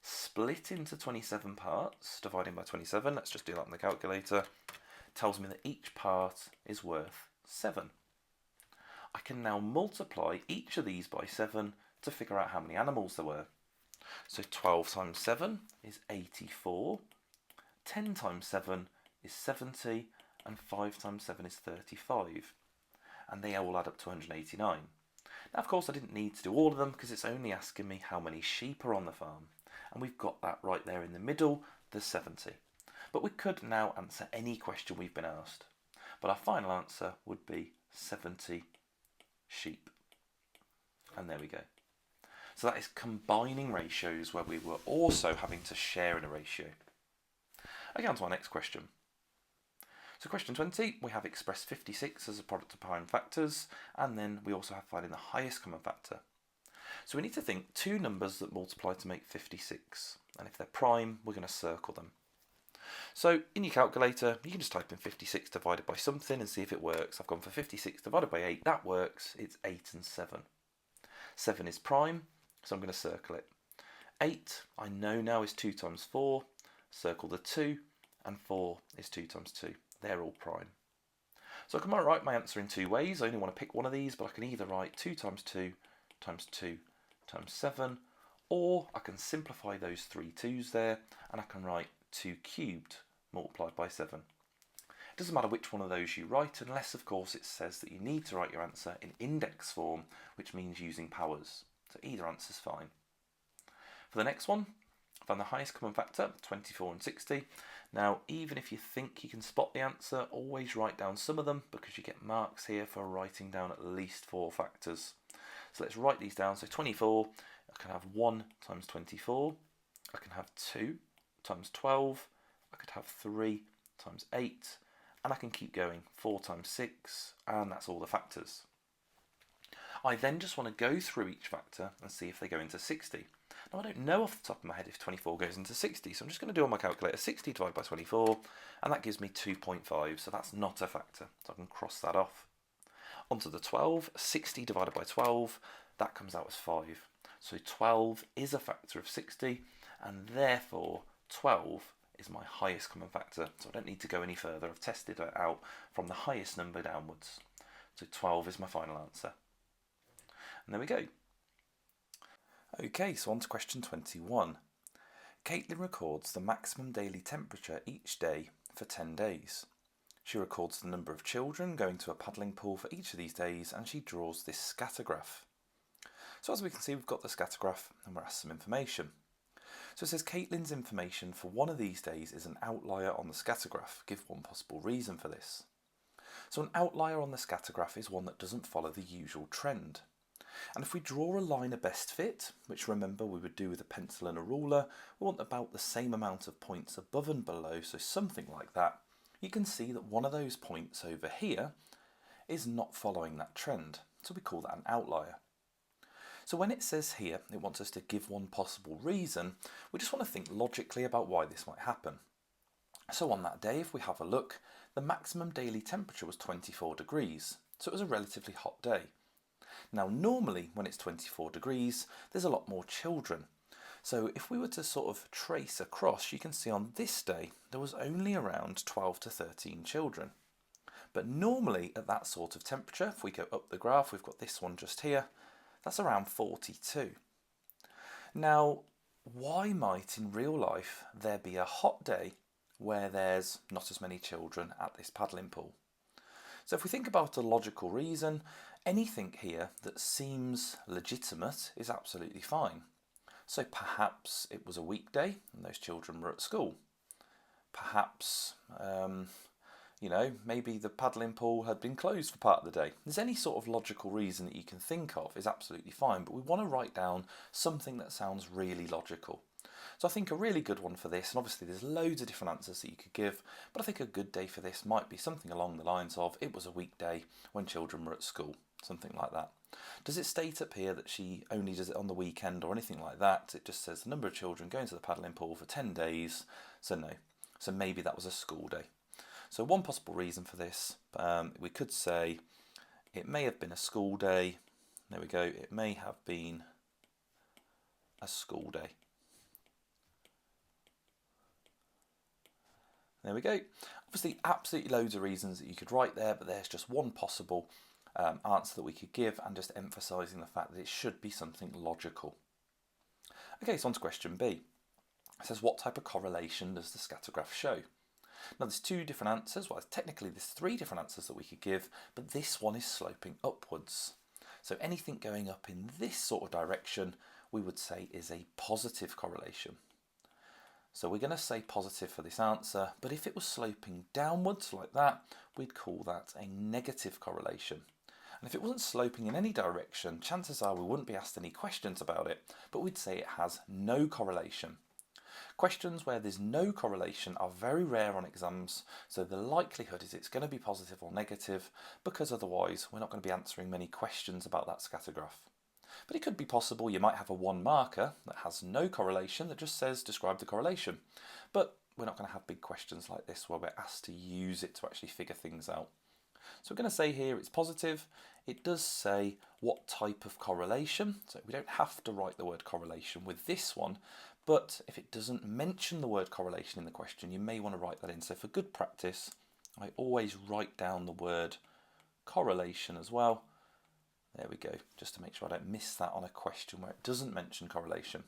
Speaker 1: split into 27 parts, dividing by 27, let's just do that on the calculator, tells me that each part is worth 7. I can now multiply each of these by 7 to figure out how many animals there were. So 12 times 7 is 84, 10 times 7 is 70, and 5 times 7 is 35. And they all add up to 189. Now, of course, I didn't need to do all of them because it's only asking me how many sheep are on the farm. And we've got that right there in the middle, the 70. But we could now answer any question we've been asked. But our final answer would be 70 sheep. And there we go. So that is combining ratios where we were also having to share in a ratio. Okay, on to our next question. So question 20, we have expressed 56 as a product of prime factors, and then we also have finding the highest common factor. So we need to think two numbers that multiply to make 56, and if they're prime, we're going to circle them. So in your calculator, you can just type in 56 divided by something and see if it works. I've gone for 56 divided by 8, that works, it's 8 and 7. 7 is prime, so I'm going to circle it. 8, I know now, is 2 times 4, circle the 2, and 4 is 2 times 2. They're all prime. So I can write my answer in two ways. I only want to pick one of these, but I can either write 2 times 2 times 2 times 7, or I can simplify those three 2's there, and I can write 2 cubed multiplied by 7. It doesn't matter which one of those you write, unless of course it says that you need to write your answer in index form, which means using powers. So either answer's fine. For the next one, I found the highest common factor, 24 and 60. Now, even if you think you can spot the answer, always write down some of them because you get marks here for writing down at least 4 factors. So let's write these down. So 24, I can have 1 times 24. I can have 2 times 12. I could have 3 times 8. And I can keep going, 4 times 6, and that's all the factors. I then just want to go through each factor and see if they go into 60. Now, I don't know off the top of my head if 24 goes into 60, so I'm just going to do on my calculator 60 divided by 24, and that gives me 2.5, so that's not a factor, so I can cross that off. Onto the 12, 60 divided by 12, that comes out as 5. So 12 is a factor of 60, and therefore 12 is my highest common factor, so I don't need to go any further. I've tested it out from the highest number downwards. So 12 is my final answer. And there we go. Okay, so on to question 21. Caitlin records the maximum daily temperature each day for 10 days. She records the number of children going to a paddling pool for each of these days, and she draws this scatter graph. So as we can see, we've got the scatter graph and we're asked some information. So it says Caitlin's information for one of these days is an outlier on the scatter graph. Give one possible reason for this. So an outlier on the scatter graph is one that doesn't follow the usual trend. And if we draw a line of best fit, which remember we would do with a pencil and a ruler, we want about the same amount of points above and below, so something like that. You can see that one of those points over here is not following that trend, so we call that an outlier. So when it says here it wants us to give one possible reason, we just want to think logically about why this might happen. So on that day, if we have a look, the maximum daily temperature was 24 degrees, so it was a relatively hot day. Now normally when it's 24 degrees, there's a lot more children. So if we were to sort of trace across, you can see on this day there was only around 12 to 13 children. But normally at that sort of temperature, if we go up the graph, we've got this one just here, that's around 42. Now, why might in real life there be a hot day where there's not as many children at this paddling pool? So if we think about a logical reason, anything here that seems legitimate is absolutely fine. So perhaps it was a weekday and those children were at school. Perhaps, maybe the paddling pool had been closed for part of the day. There's any sort of logical reason that you can think of is absolutely fine, but we want to write down something that sounds really logical. So I think a really good one for this, and obviously there's loads of different answers that you could give, but I think a good day for this might be something along the lines of, it was a weekday when children were at school, something like that. Does it state up here that she only does it on the weekend or anything like that? It just says the number of children going to the paddling pool for 10 days, so no. So maybe that was a school day. So one possible reason for this, we could say it may have been a school day. There we go, it may have been a school day. There we go. Obviously absolutely loads of reasons that you could write there, but there's just one possible answer that we could give, and just emphasising the fact that it should be something logical. Okay, so on to question B. It says, what type of correlation does the scatter graph show? Now there's two different answers, well technically there's three different answers that we could give, but this one is sloping upwards. So anything going up in this sort of direction we would say is a positive correlation. So we're going to say positive for this answer, but if it was sloping downwards like that, we'd call that a negative correlation. And if it wasn't sloping in any direction, chances are we wouldn't be asked any questions about it, but we'd say it has no correlation. Questions where there's no correlation are very rare on exams, so the likelihood is it's going to be positive or negative, because otherwise we're not going to be answering many questions about that scatter graph. But it could be possible you might have a one marker that has no correlation that just says describe the correlation. But we're not going to have big questions like this where we're asked to use it to actually figure things out. So we're going to say here it's positive. It does say what type of correlation, so we don't have to write the word correlation with this one, but if it doesn't mention the word correlation in the question, you may want to write that in. So for good practice, I always write down the word correlation as well. There we go, just to make sure I don't miss that on a question where it doesn't mention correlation.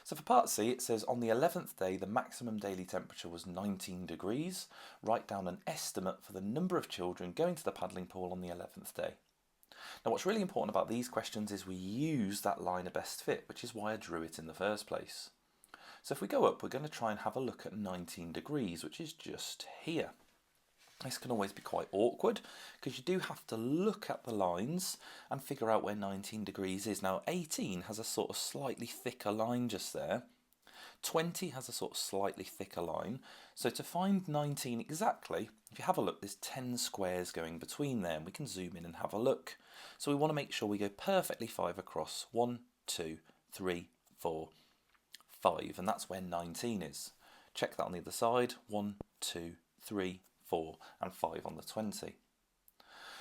Speaker 1: So for part C, it says on the 11th day, the maximum daily temperature was 19 degrees. Write down an estimate for the number of children going to the paddling pool on the 11th day. Now what's really important about these questions is we use that line of best fit, which is why I drew it in the first place. So if we go up, we're going to try and have a look at 19 degrees, which is just here. This can always be quite awkward because you do have to look at the lines and figure out where 19 degrees is. Now 18 has a sort of slightly thicker line just there. 20 has a sort of slightly thicker line. So to find 19 exactly, if you have a look, there's 10 squares going between there, and we can zoom in and have a look. So we want to make sure we go perfectly 5 across. 1, 2, 3, 4, 5, and that's where 19 is. Check that on the other side. 1, 2, 3, 4 and 5 on the 20.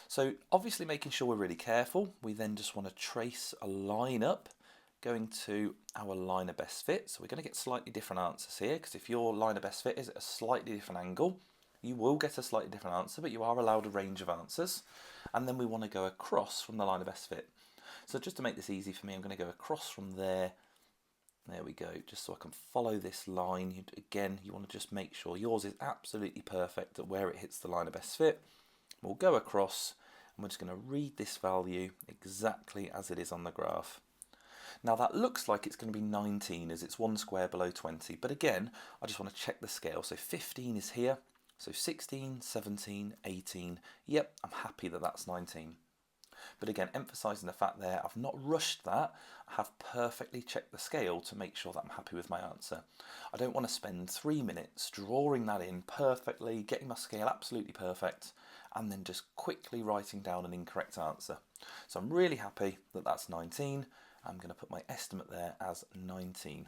Speaker 1: So obviously making sure we're really careful, we then just want to trace a line up going to our line of best fit. So we're going to get slightly different answers here, because if your line of best fit is at a slightly different angle, you will get a slightly different answer, but you are allowed a range of answers. And then we want to go across from the line of best fit. So just to make this easy for me, I'm going to go across from there. There we go, just so I can follow this line. Again, you want to just make sure yours is absolutely perfect at where it hits the line of best fit. We'll go across, and we're just going to read this value exactly as it is on the graph. Now that looks like it's going to be 19 as it's 1 square below 20, but again, I just want to check the scale. So 15 is here, so 16, 17, 18, yep, I'm happy that that's 19. But again, emphasising the fact there, I've not rushed that. I have perfectly checked the scale to make sure that I'm happy with my answer. I don't want to spend 3 minutes drawing that in perfectly, getting my scale absolutely perfect, and then just quickly writing down an incorrect answer. So I'm really happy that that's 19. I'm going to put my estimate there as 19.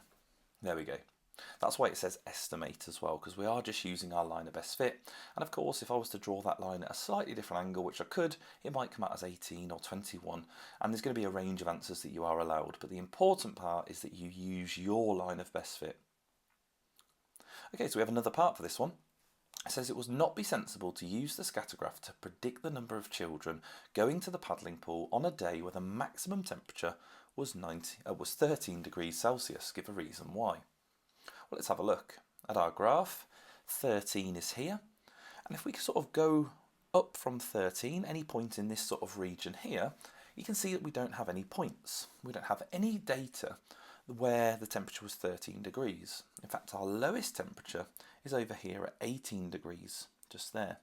Speaker 1: There we go. That's why it says estimate as well, because we are just using our line of best fit. And of course, if I was to draw that line at a slightly different angle, which I could, it might come out as 18 or 21. And there's going to be a range of answers that you are allowed. But the important part is that you use your line of best fit. Okay, so we have another part for this one. It says it would not be sensible to use the scatter graph to predict the number of children going to the paddling pool on a day where the maximum temperature was 13 degrees Celsius. Give a reason why. Well, let's have a look at our graph. 13 is here, and if we sort of go up from 13, any point in this sort of region here, you can see that we don't have any points. We don't have any data where the temperature was 13 degrees. In fact, our lowest temperature is over here at 18 degrees, just there.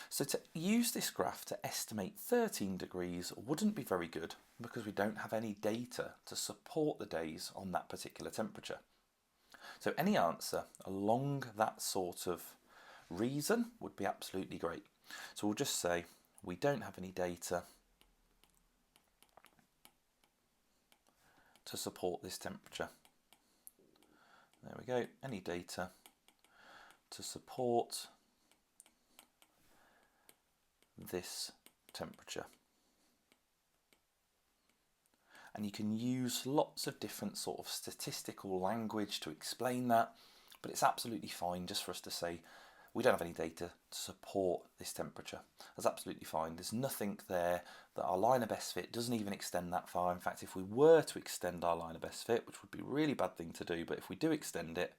Speaker 1: So to use this graph to estimate 13 degrees wouldn't be very good because we don't have any data to support the days on that particular temperature. So any answer along that sort of reason would be absolutely great. So we'll just say we don't have any data to support this temperature. There we go, any data to support this temperature. And you can use lots of different sort of statistical language to explain that, but it's absolutely fine just for us to say we don't have any data to support this temperature. That's absolutely fine. There's nothing there that our line of best fit doesn't even extend that far. In fact, if we were to extend our line of best fit, which would be a really bad thing to do, but if we do extend it,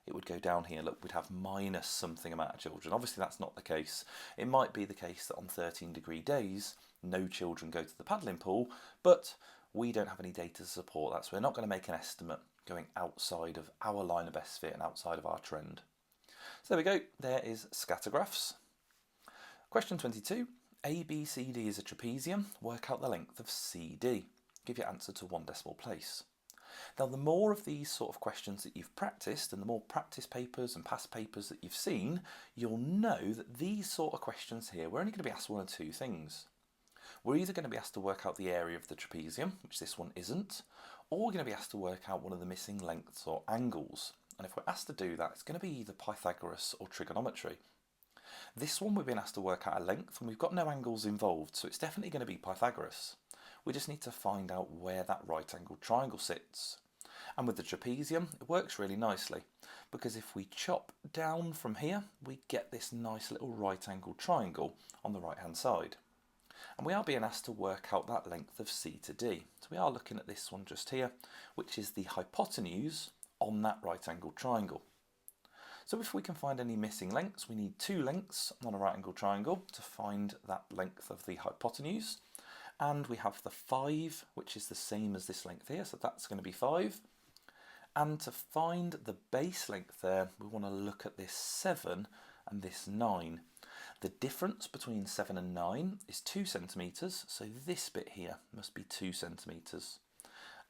Speaker 1: it would go down here. Look, we'd have minus something amount of children. Obviously, that's not the case. It might be the case that on 13-degree days, no children go to the paddling pool, but we don't have any data to support that, so we're not going to make an estimate going outside of our line of best fit and outside of our trend. So there we go, there is scatter graphs. Question 22, ABCD is a trapezium, work out the length of CD. Give your answer to 1 decimal place. Now the more of these sort of questions that you've practiced and the more practice papers and past papers that you've seen, you'll know that these sort of questions here, we're only going to be asked one of two things. We're either going to be asked to work out the area of the trapezium, which this one isn't, or we're going to be asked to work out one of the missing lengths or angles. And if we're asked to do that, it's going to be either Pythagoras or trigonometry. This one we've been asked to work out a length and we've got no angles involved, so it's definitely going to be Pythagoras. We just need to find out where that right angled triangle sits. And with the trapezium, it works really nicely because if we chop down from here, we get this nice little right angled triangle on the right hand side. And we are being asked to work out that length of C to D. So we are looking at this one just here, which is the hypotenuse on that right angled triangle. So if we can find any missing lengths, we need 2 lengths on a right angled triangle to find that length of the hypotenuse. And we have the 5, which is the same as this length here, so that's going to be 5. And to find the base length there, we want to look at this 7 and this 9. The difference between 7 and 9 is 2 centimetres, so this bit here must be 2 centimetres.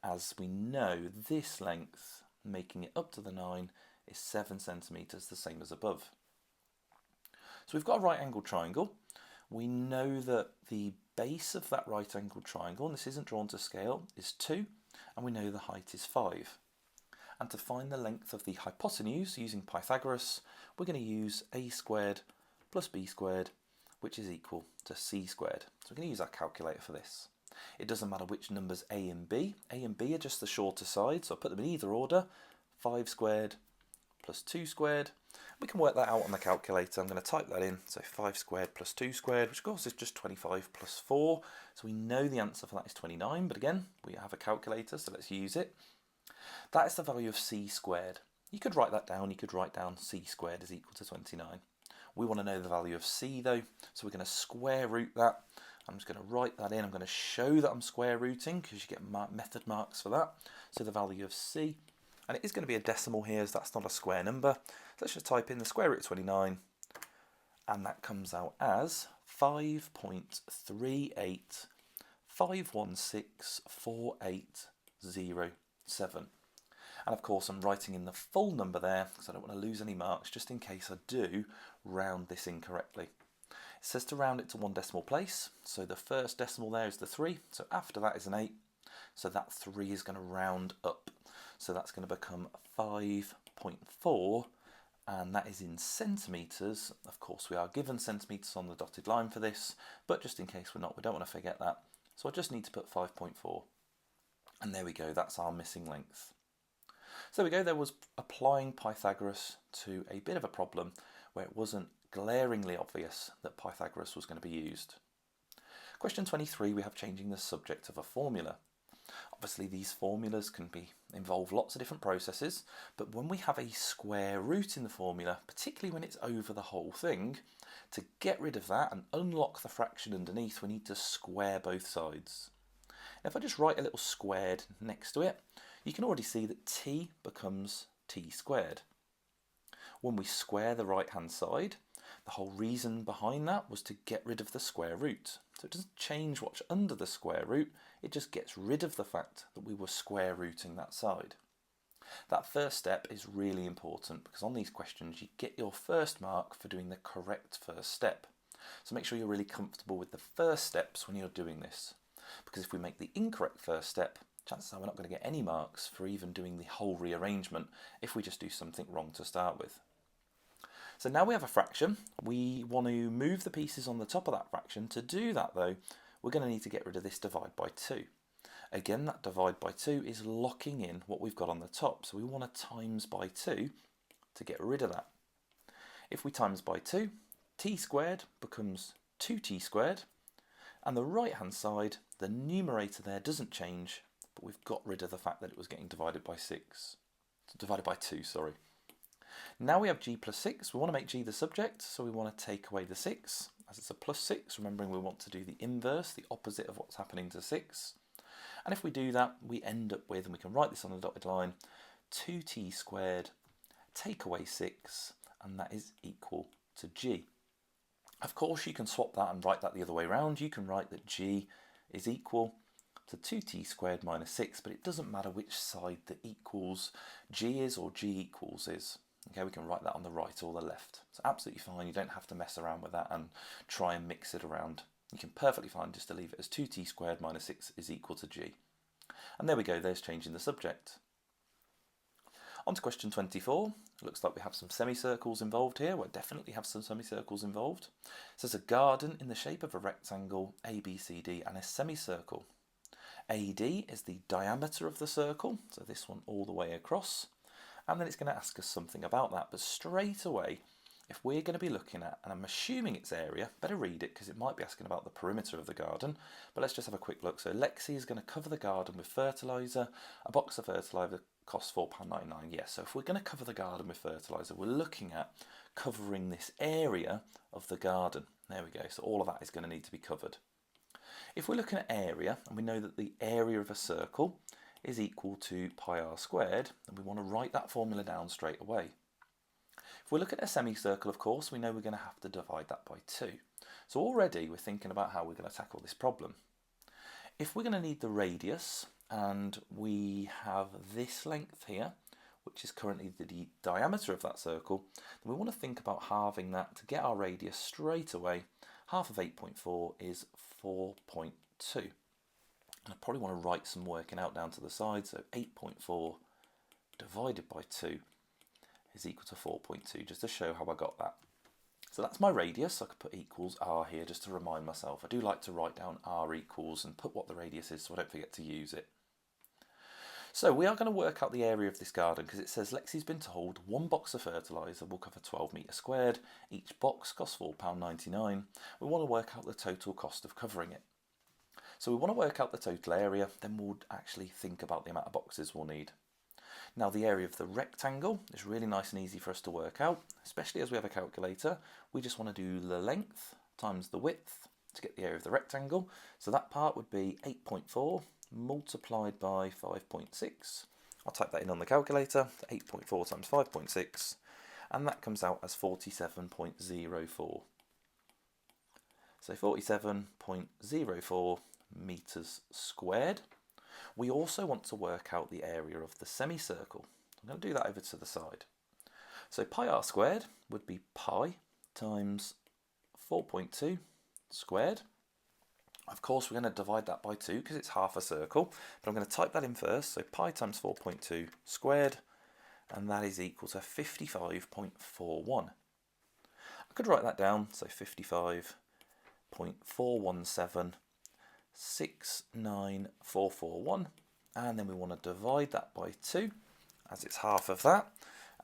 Speaker 1: As we know, this length, making it up to the 9, is 7 centimetres, the same as above. So we've got a right angled triangle. We know that the base of that right angled triangle, and this isn't drawn to scale, is 2, and we know the height is 5. And to find the length of the hypotenuse using Pythagoras, we're going to use a squared plus b squared, which is equal to c squared. So we're going to use our calculator for this. It doesn't matter which numbers a and b. A and b are just the shorter side, so I'll put them in either order. 5 squared plus 2 squared. We can work that out on the calculator. I'm going to type that in. So 5 squared plus 2 squared, which of course is just 25 plus 4. So we know the answer for that is 29, but again, we have a calculator, so let's use it. That is the value of c squared. You could write that down. You could write down c squared is equal to 29. We want to know the value of c though, so we're going to square root that. I'm just going to write that in. I'm going to show that I'm square rooting because you get method marks for that. So the value of c, and it is going to be a decimal here as that's not a square number. So let's just type in the square root of 29, and that comes out as 5.38516480.7. And of course I'm writing in the full number there because I don't want to lose any marks just in case I do round this incorrectly. It says to round it to one decimal place, so the first decimal there is the 3, so after that is an 8, so that 3 is going to round up, so that's going to become 5.4, and that is in centimetres. Of course we are given centimetres on the dotted line for this, but just in case we're not, we don't want to forget that, so I just need to put 5.4, and there we go, that's our missing length. So there we go, there was applying Pythagoras to a bit of a problem where it wasn't glaringly obvious that Pythagoras was going to be used. Question 23, we have changing the subject of a formula. Obviously these formulas can involve lots of different processes, but when we have a square root in the formula, particularly when it's over the whole thing, to get rid of that and unlock the fraction underneath, we need to square both sides. If I just write a little squared next to it, you can already see that t becomes t squared. When we square the right hand side, the whole reason behind that was to get rid of the square root. So it doesn't change what's under the square root, it just gets rid of the fact that we were square rooting that side. That first step is really important because on these questions you get your first mark for doing the correct first step. So make sure you're really comfortable with the first steps when you're doing this, because if we make the incorrect first step, chances are we're not going to get any marks for even doing the whole rearrangement if we just do something wrong to start with. So now we have a fraction, we want to move the pieces on the top of that fraction. To do that though, we're going to need to get rid of this divide by 2. Again, that divide by 2 is locking in what we've got on the top, so we want to times by 2 to get rid of that. If we times by 2, t squared becomes 2t squared, and the right hand side, the numerator there doesn't change, but we've got rid of the fact that it was getting divided by 2, sorry. Now we have g plus 6, we want to make g the subject, so we want to take away the 6, as it's a plus 6, remembering we want to do the inverse, the opposite of what's happening to 6. And if we do that, we end up with, and we can write this on the dotted line, 2t squared, take away 6, and that is equal to g. Of course, you can swap that and write that the other way around. You can write that g is equal to 2t squared minus 6, but it doesn't matter which side the equals g is or g equals is. Okay, we can write that on the right or the left. It's absolutely fine, you don't have to mess around with that and try and mix it around. You can perfectly fine just to leave it as 2t squared minus 6 is equal to g. And there we go, there's changing the subject. On to question 24. It looks like we have some semicircles involved here. We'll definitely have some semicircles involved. It says a garden in the shape of a rectangle, ABCD, and a semicircle. AD is the diameter of the circle, so this one all the way across. And then it's going to ask us something about that. But straight away, if we're going to be looking at, and I'm assuming it's area, better read it because it might be asking about the perimeter of the garden, but let's just have a quick look. So Lexi is going to cover the garden with fertiliser. A box of fertiliser costs £4.99. Yes, so if we're going to cover the garden with fertiliser, we're looking at covering this area of the garden. There we go, so all of that is going to need to be covered. If we're looking at area, and we know that the area of a circle is equal to pi r squared, and we want to write that formula down straight away. If we look at a semicircle, of course, we know we're going to have to divide that by 2. So already we're thinking about how we're going to tackle this problem. If we're going to need the radius, and we have this length here, which is currently the diameter of that circle, then we want to think about halving that to get our radius straight away. Half of 8.4 is 4.2. And I probably want to write some working out down to the side, so 8.4 divided by 2 is equal to 4.2, just to show how I got that. So that's my radius. I could put equals r here just to remind myself. I do like to write down r equals and put what the radius is so I don't forget to use it. So we are going to work out the area of this garden because it says Lexi's been told one box of fertiliser will cover 12 metres squared. Each box costs £4.99. We want to work out the total cost of covering it. So we want to work out the total area, then we'll actually think about the amount of boxes we'll need. Now the area of the rectangle is really nice and easy for us to work out, especially as we have a calculator. We just want to do the length times the width to get the area of the rectangle. So that part would be 8.4 multiplied by 5.6. I'll type that in on the calculator, 8.4 times 5.6, and that comes out as 47.04. So 47.04 metres squared. We also want to work out the area of the semicircle. I'm going to do that over to the side. So pi r squared would be pi times 4.2 squared. Of course, we're going to divide that by 2 because it's half a circle, but I'm going to type that in first. So pi times 4.2 squared, and that is equal to 55.41. I could write that down, so 55.417,69441, and then we want to divide that by 2 as it's half of that,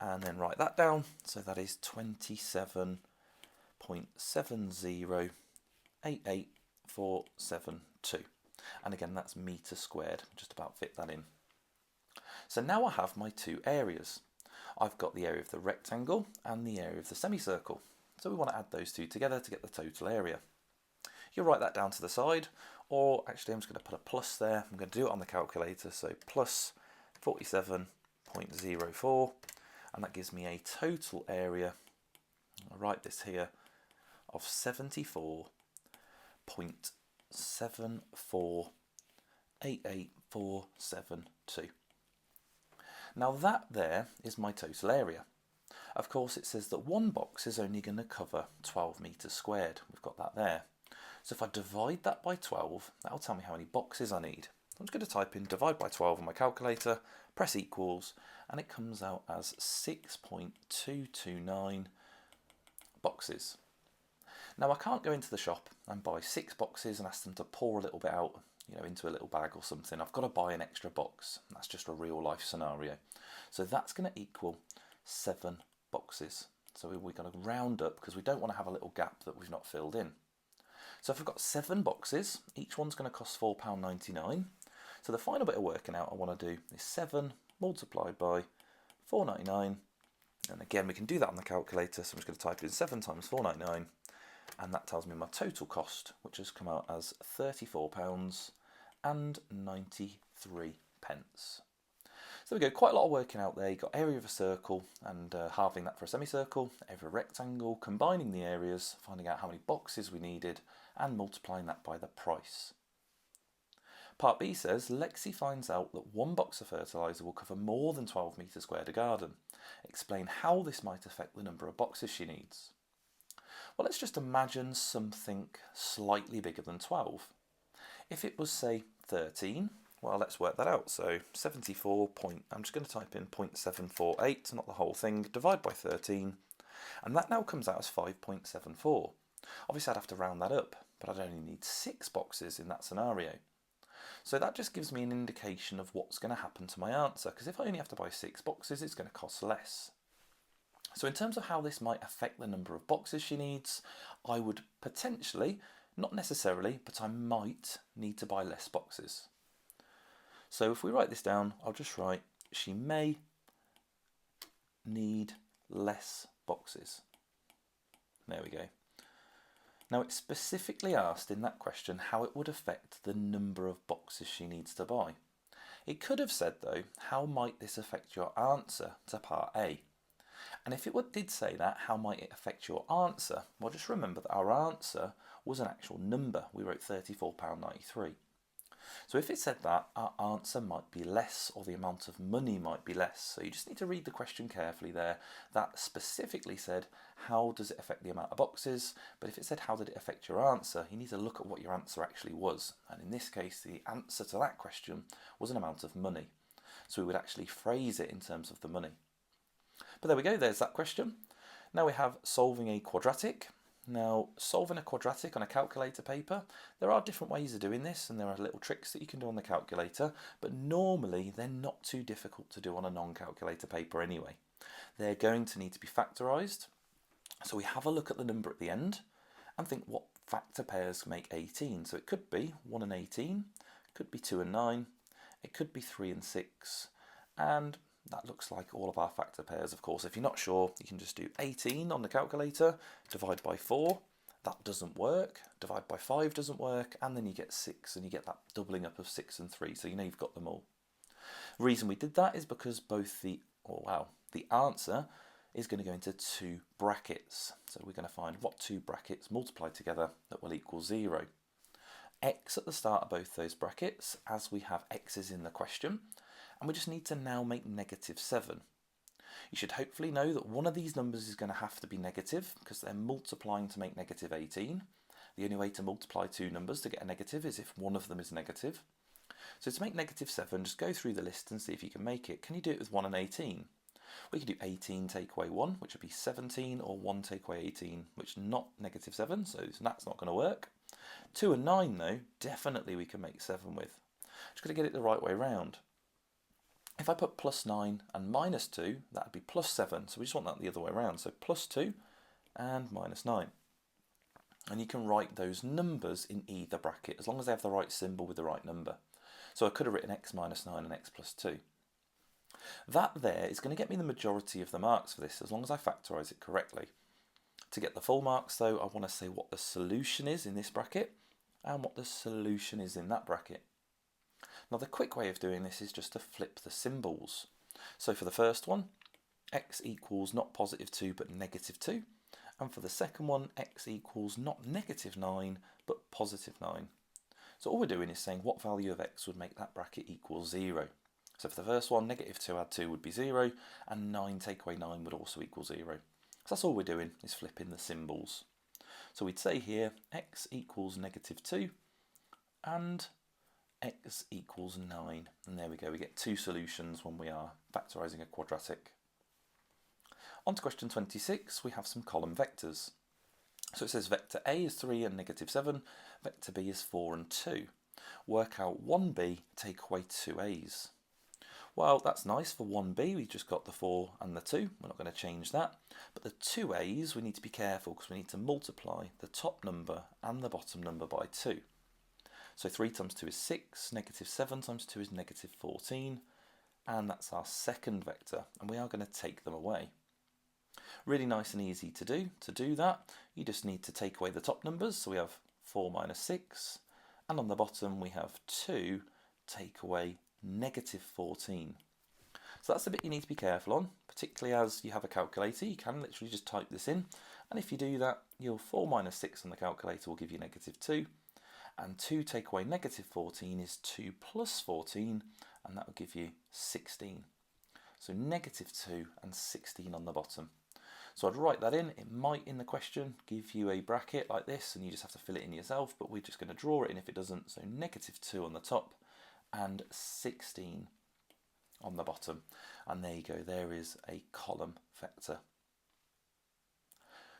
Speaker 1: and then write that down, so that is 27.7088472, and again that's metre squared, just about fit that in. So now I have my two areas. I've got the area of the rectangle and the area of the semicircle. So we want to add those two together to get the total area. You'll write that down to the side, or actually I'm just going to put a plus there. I'm going to do it on the calculator, so plus 47.04, and that gives me a total area, I'll write this here, of 74.74888472. Now that there is my total area. Of course it says that one box is only going to cover 12 metres squared. We've got that there. So if I divide that by 12, that'll tell me how many boxes I need. I'm just going to type in divide by 12 on my calculator, press equals, and it comes out as 6.229 boxes. Now I can't go into the shop and buy 6 boxes and ask them to pour a little bit out, into a little bag or something. I've got to buy an extra box. That's just a real life scenario. So that's going to equal 7 boxes. So we've got to round up because we don't want to have a little gap that we've not filled in. So if I've got 7 boxes, each one's going to cost £4.99. So the final bit of working out I want to do is 7 multiplied by £4.99. And again, we can do that on the calculator. So I'm just going to type in 7 times £4.99. And that tells me my total cost, which has come out as £34.93. So there we go, quite a lot of working out there. You've got area of a circle and halving that for a semicircle, area of a rectangle, combining the areas, finding out how many boxes we needed, and multiplying that by the price. Part B says, Lexi finds out that 1 box of fertiliser will cover more than 12 metres squared a garden. Explain how this might affect the number of boxes she needs. Well, let's just imagine something slightly bigger than 12. If it was, say, 13, well, let's work that out. So 74 point, I'm just going to type in 0.748, not the whole thing, divide by 13, and that now comes out as 5.74. Obviously, I'd have to round that up, but I'd only need 6 boxes in that scenario. So that just gives me an indication of what's going to happen to my answer, because if I only have to buy 6 boxes, it's going to cost less. So in terms of how this might affect the number of boxes she needs, I would potentially, not necessarily, but I might need to buy less boxes. So if we write this down, I'll just write, she may need less boxes. There we go. Now it's specifically asked in that question how it would affect the number of boxes she needs to buy. It could have said though, how might this affect your answer to part A? And if it did say that, how might it affect your answer? Well, just remember that our answer was an actual number. We wrote £34.93. So if it said that, our answer might be less, or the amount of money might be less. So you just need to read the question carefully there. That specifically said, how does it affect the amount of boxes? But if it said, how did it affect your answer? You need to look at what your answer actually was. And in this case, the answer to that question was an amount of money. So we would actually phrase it in terms of the money. But there we go, there's that question. Now we have solving a quadratic. Now, solving a quadratic on a calculator paper, there are different ways of doing this, and there are little tricks that you can do on the calculator, but normally they're not too difficult to do on a non-calculator paper anyway. They're going to need to be factorised. So we have a look at the number at the end and think what factor pairs make 18. So it could be 1 and 18, could be 2 and 9, it could be 3 and 6, and that looks like all of our factor pairs. Of course, if you're not sure, you can just do 18 on the calculator, divide by 4, that doesn't work, divide by 5 doesn't work, and then you get 6, and you get that doubling up of 6 and 3, so you know you've got them all. The reason we did that is because both the answer is going to go into two brackets. So we're going to find what two brackets multiply together that will equal 0. X at the start of both those brackets, as we have x's in the question, and we just need to now make -7. You should hopefully know that one of these numbers is going to have to be negative because they're multiplying to make -18. The only way to multiply two numbers to get a negative is if one of them is negative. So to make -7, just go through the list and see if you can make it. Can you do it with 1 and 18? We could do 18 take away 1, which would be 17, or 1 take away 18, which is not -7, so that's not going to work. 2 and 9, though, definitely we can make 7 with. Just got to get it the right way round. If I put +9 and -2, that would be +7, so we just want that the other way around. So +2 and -9. And you can write those numbers in either bracket, as long as they have the right symbol with the right number. So I could have written x minus 9 and x plus 2. That there is going to get me the majority of the marks for this, as long as I factorise it correctly. To get the full marks, though, I want to say what the solution is in this bracket and what the solution is in that bracket. Now the quick way of doing this is just to flip the symbols. So for the first one, x equals not +2 but -2. And for the second one, x equals not -9 but +9. So all we're doing is saying what value of x would make that bracket equal 0. So for the first one, -2 add 2 would be 0, and 9 take away 9 would also equal 0. So that's all we're doing, is flipping the symbols. So we'd say here, x equals -2, and x equals 9. And there we go, we get two solutions when we are factorising a quadratic. On to question 26, we have some column vectors. So it says vector A is 3 and -7, vector B is 4 and 2. Work out 1b, take away 2a's. Well, that's nice for 1b, we've just got the 4 and the 2, we're not going to change that. But the 2a's, we need to be careful because we need to multiply the top number and the bottom number by 2. So 3 times 2 is 6, -7 times 2 is -14, and that's our second vector, and we are going to take them away. Really nice and easy to do. To do that, you just need to take away the top numbers, so we have 4 minus 6, and on the bottom we have 2 take away -14. So that's the bit you need to be careful on, particularly as you have a calculator. You can literally just type this in, and if you do that, your 4 minus 6 on the calculator will give you -2, and 2 take away -14 is 2 plus 14, and that will give you 16. So -2 and 16 on the bottom. So I'd write that in. It might in the question give you a bracket like this, and you just have to fill it in yourself, but we're just going to draw it in if it doesn't. So -2 on the top and 16 on the bottom. And there you go, there is a column vector.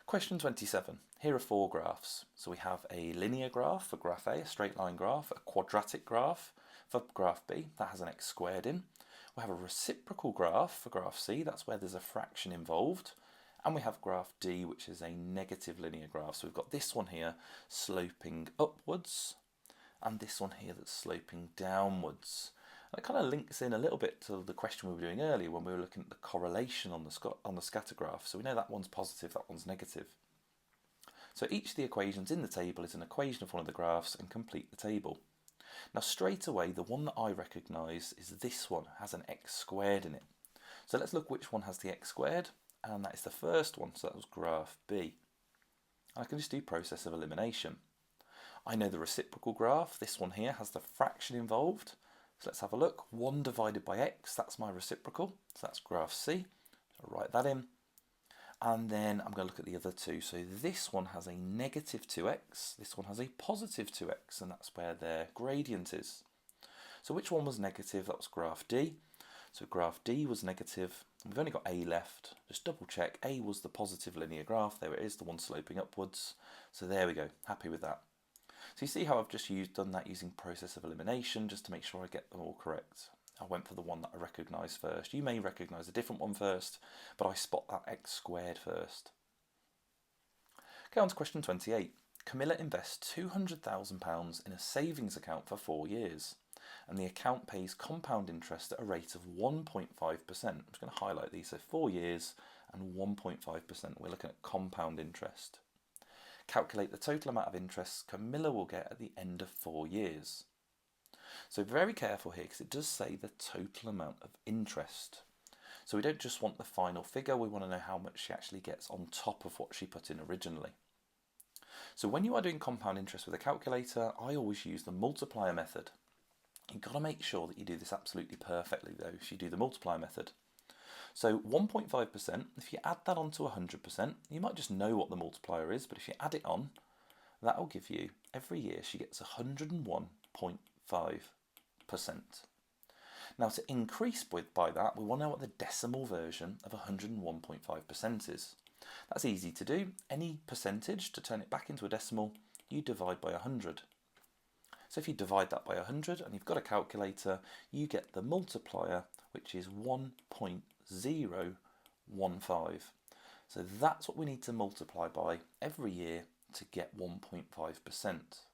Speaker 1: Question 27. Here are 4 graphs. So we have a linear graph for graph A, a straight line graph, a quadratic graph for graph B, that has an x squared in. We have a reciprocal graph for graph C, that's where there's a fraction involved. And we have graph D, which is a negative linear graph. So we've got this one here sloping upwards, and this one here that's sloping downwards. And it kind of links in a little bit to the question we were doing earlier when we were looking at the correlation on the scatter graph. So we know that one's positive, that one's negative. So each of the equations in the table is an equation of one of the graphs and complete the table. Now straight away, the one that I recognise is this one, has an x squared in it. So let's look which one has the x squared, and that is the first one, so that was graph B. And I can just do process of elimination. I know the reciprocal graph, this one here has the fraction involved. So let's have a look. 1 divided by x, that's my reciprocal, so that's graph C. So I'll write that in. And then I'm going to look at the other two. So this one has a -2x, this one has a +2x, and that's where their gradient is. So which one was negative? That was graph D. So graph D was negative. We've only got A left. Just double check. A was the positive linear graph. There it is, the one sloping upwards. So there we go. Happy with that. So you see how I've just done that using process of elimination just to make sure I get them all correct. I went for the one that I recognised first. You may recognise a different one first, but I spot that x squared first. Okay, on to question 28. Camilla invests £200,000 in a savings account for 4 years, and the account pays compound interest at a rate of 1.5%. I'm just going to highlight these, so 4 years and 1.5%. We're looking at compound interest. Calculate the total amount of interest Camilla will get at the end of 4 years. So very careful here because it does say the total amount of interest. So we don't just want the final figure, we want to know how much she actually gets on top of what she put in originally. So when you are doing compound interest with a calculator, I always use the multiplier method. You've got to make sure that you do this absolutely perfectly though if you do the multiplier method. So 1.5%, if you add that on to 100%, you might just know what the multiplier is, but if you add it on, that will give you, every year she gets 101.5%. Now to increase by that, we want to know what the decimal version of 101.5% is. That's easy to do. Any percentage, to turn it back into a decimal, you divide by 100. So if you divide that by 100 and you've got a calculator, you get the multiplier, which is 1.015. So that's what we need to multiply by every year to get 1.5%.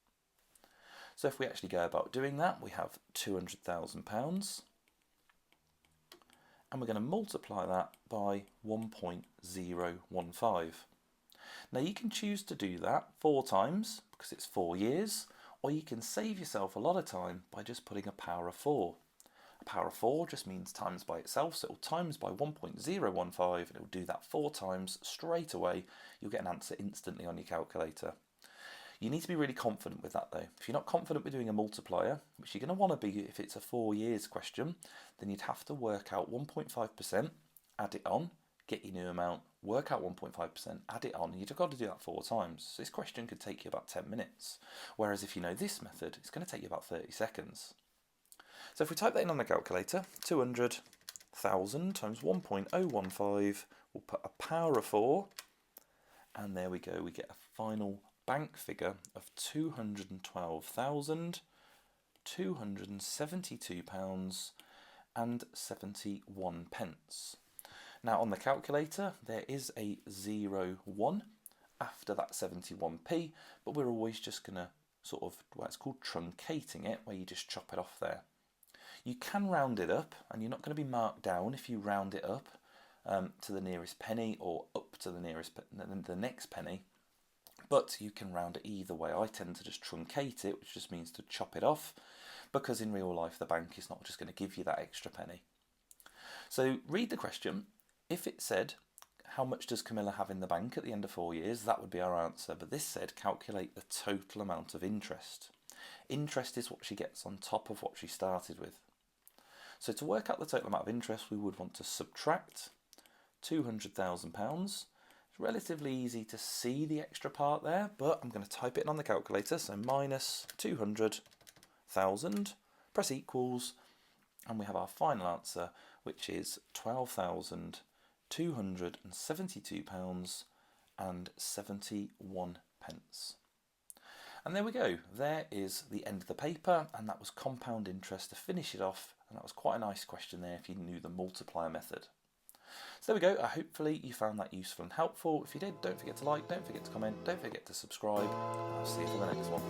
Speaker 1: So if we actually go about doing that, we have £200,000 and we're going to multiply that by 1.015. Now you can choose to do that 4 times because it's 4 years, or you can save yourself a lot of time by just putting a power of 4. A power of 4 just means times by itself, so it will times by 1.015 and it will do that 4 times straight away. You'll get an answer instantly on your calculator. You need to be really confident with that though. If you're not confident with doing a multiplier, which you're going to want to be if it's a 4 years question, then you'd have to work out 1.5%, add it on, get your new amount, work out 1.5%, add it on, and you've got to do that 4 times. So this question could take you about 10 minutes. Whereas if you know this method, it's going to take you about 30 seconds. So if we type that in on the calculator, 200,000 times 1.015, we'll put a power of 4, and there we go, we get a final bank figure of £212,272.71. Now on the calculator there is a 1 after that 71p, but we're always just going to sort of, well, it's called truncating it, where you just chop it off there. You can round it up, and you're not going to be marked down if you round it up to the nearest penny or up to the next penny. But you can round it either way. I tend to just truncate it, which just means to chop it off, because in real life the bank is not just going to give you that extra penny. So read the question. If it said, how much does Camilla have in the bank at the end of 4 years, that would be our answer. But this said, calculate the total amount of interest. Interest is what she gets on top of what she started with. So to work out the total amount of interest, we would want to subtract £200,000. Relatively easy to see the extra part there, but I'm going to type it in on the calculator. So minus 200,000, press equals, and we have our final answer, which is £12,272.71. And there we go, there is the end of the paper, and that was compound interest to finish it off, and that was quite a nice question there if you knew the multiplier method. So there we go, hopefully you found that useful and helpful. If you did, don't forget to like, don't forget to comment, don't forget to subscribe, and I'll see you for the next one.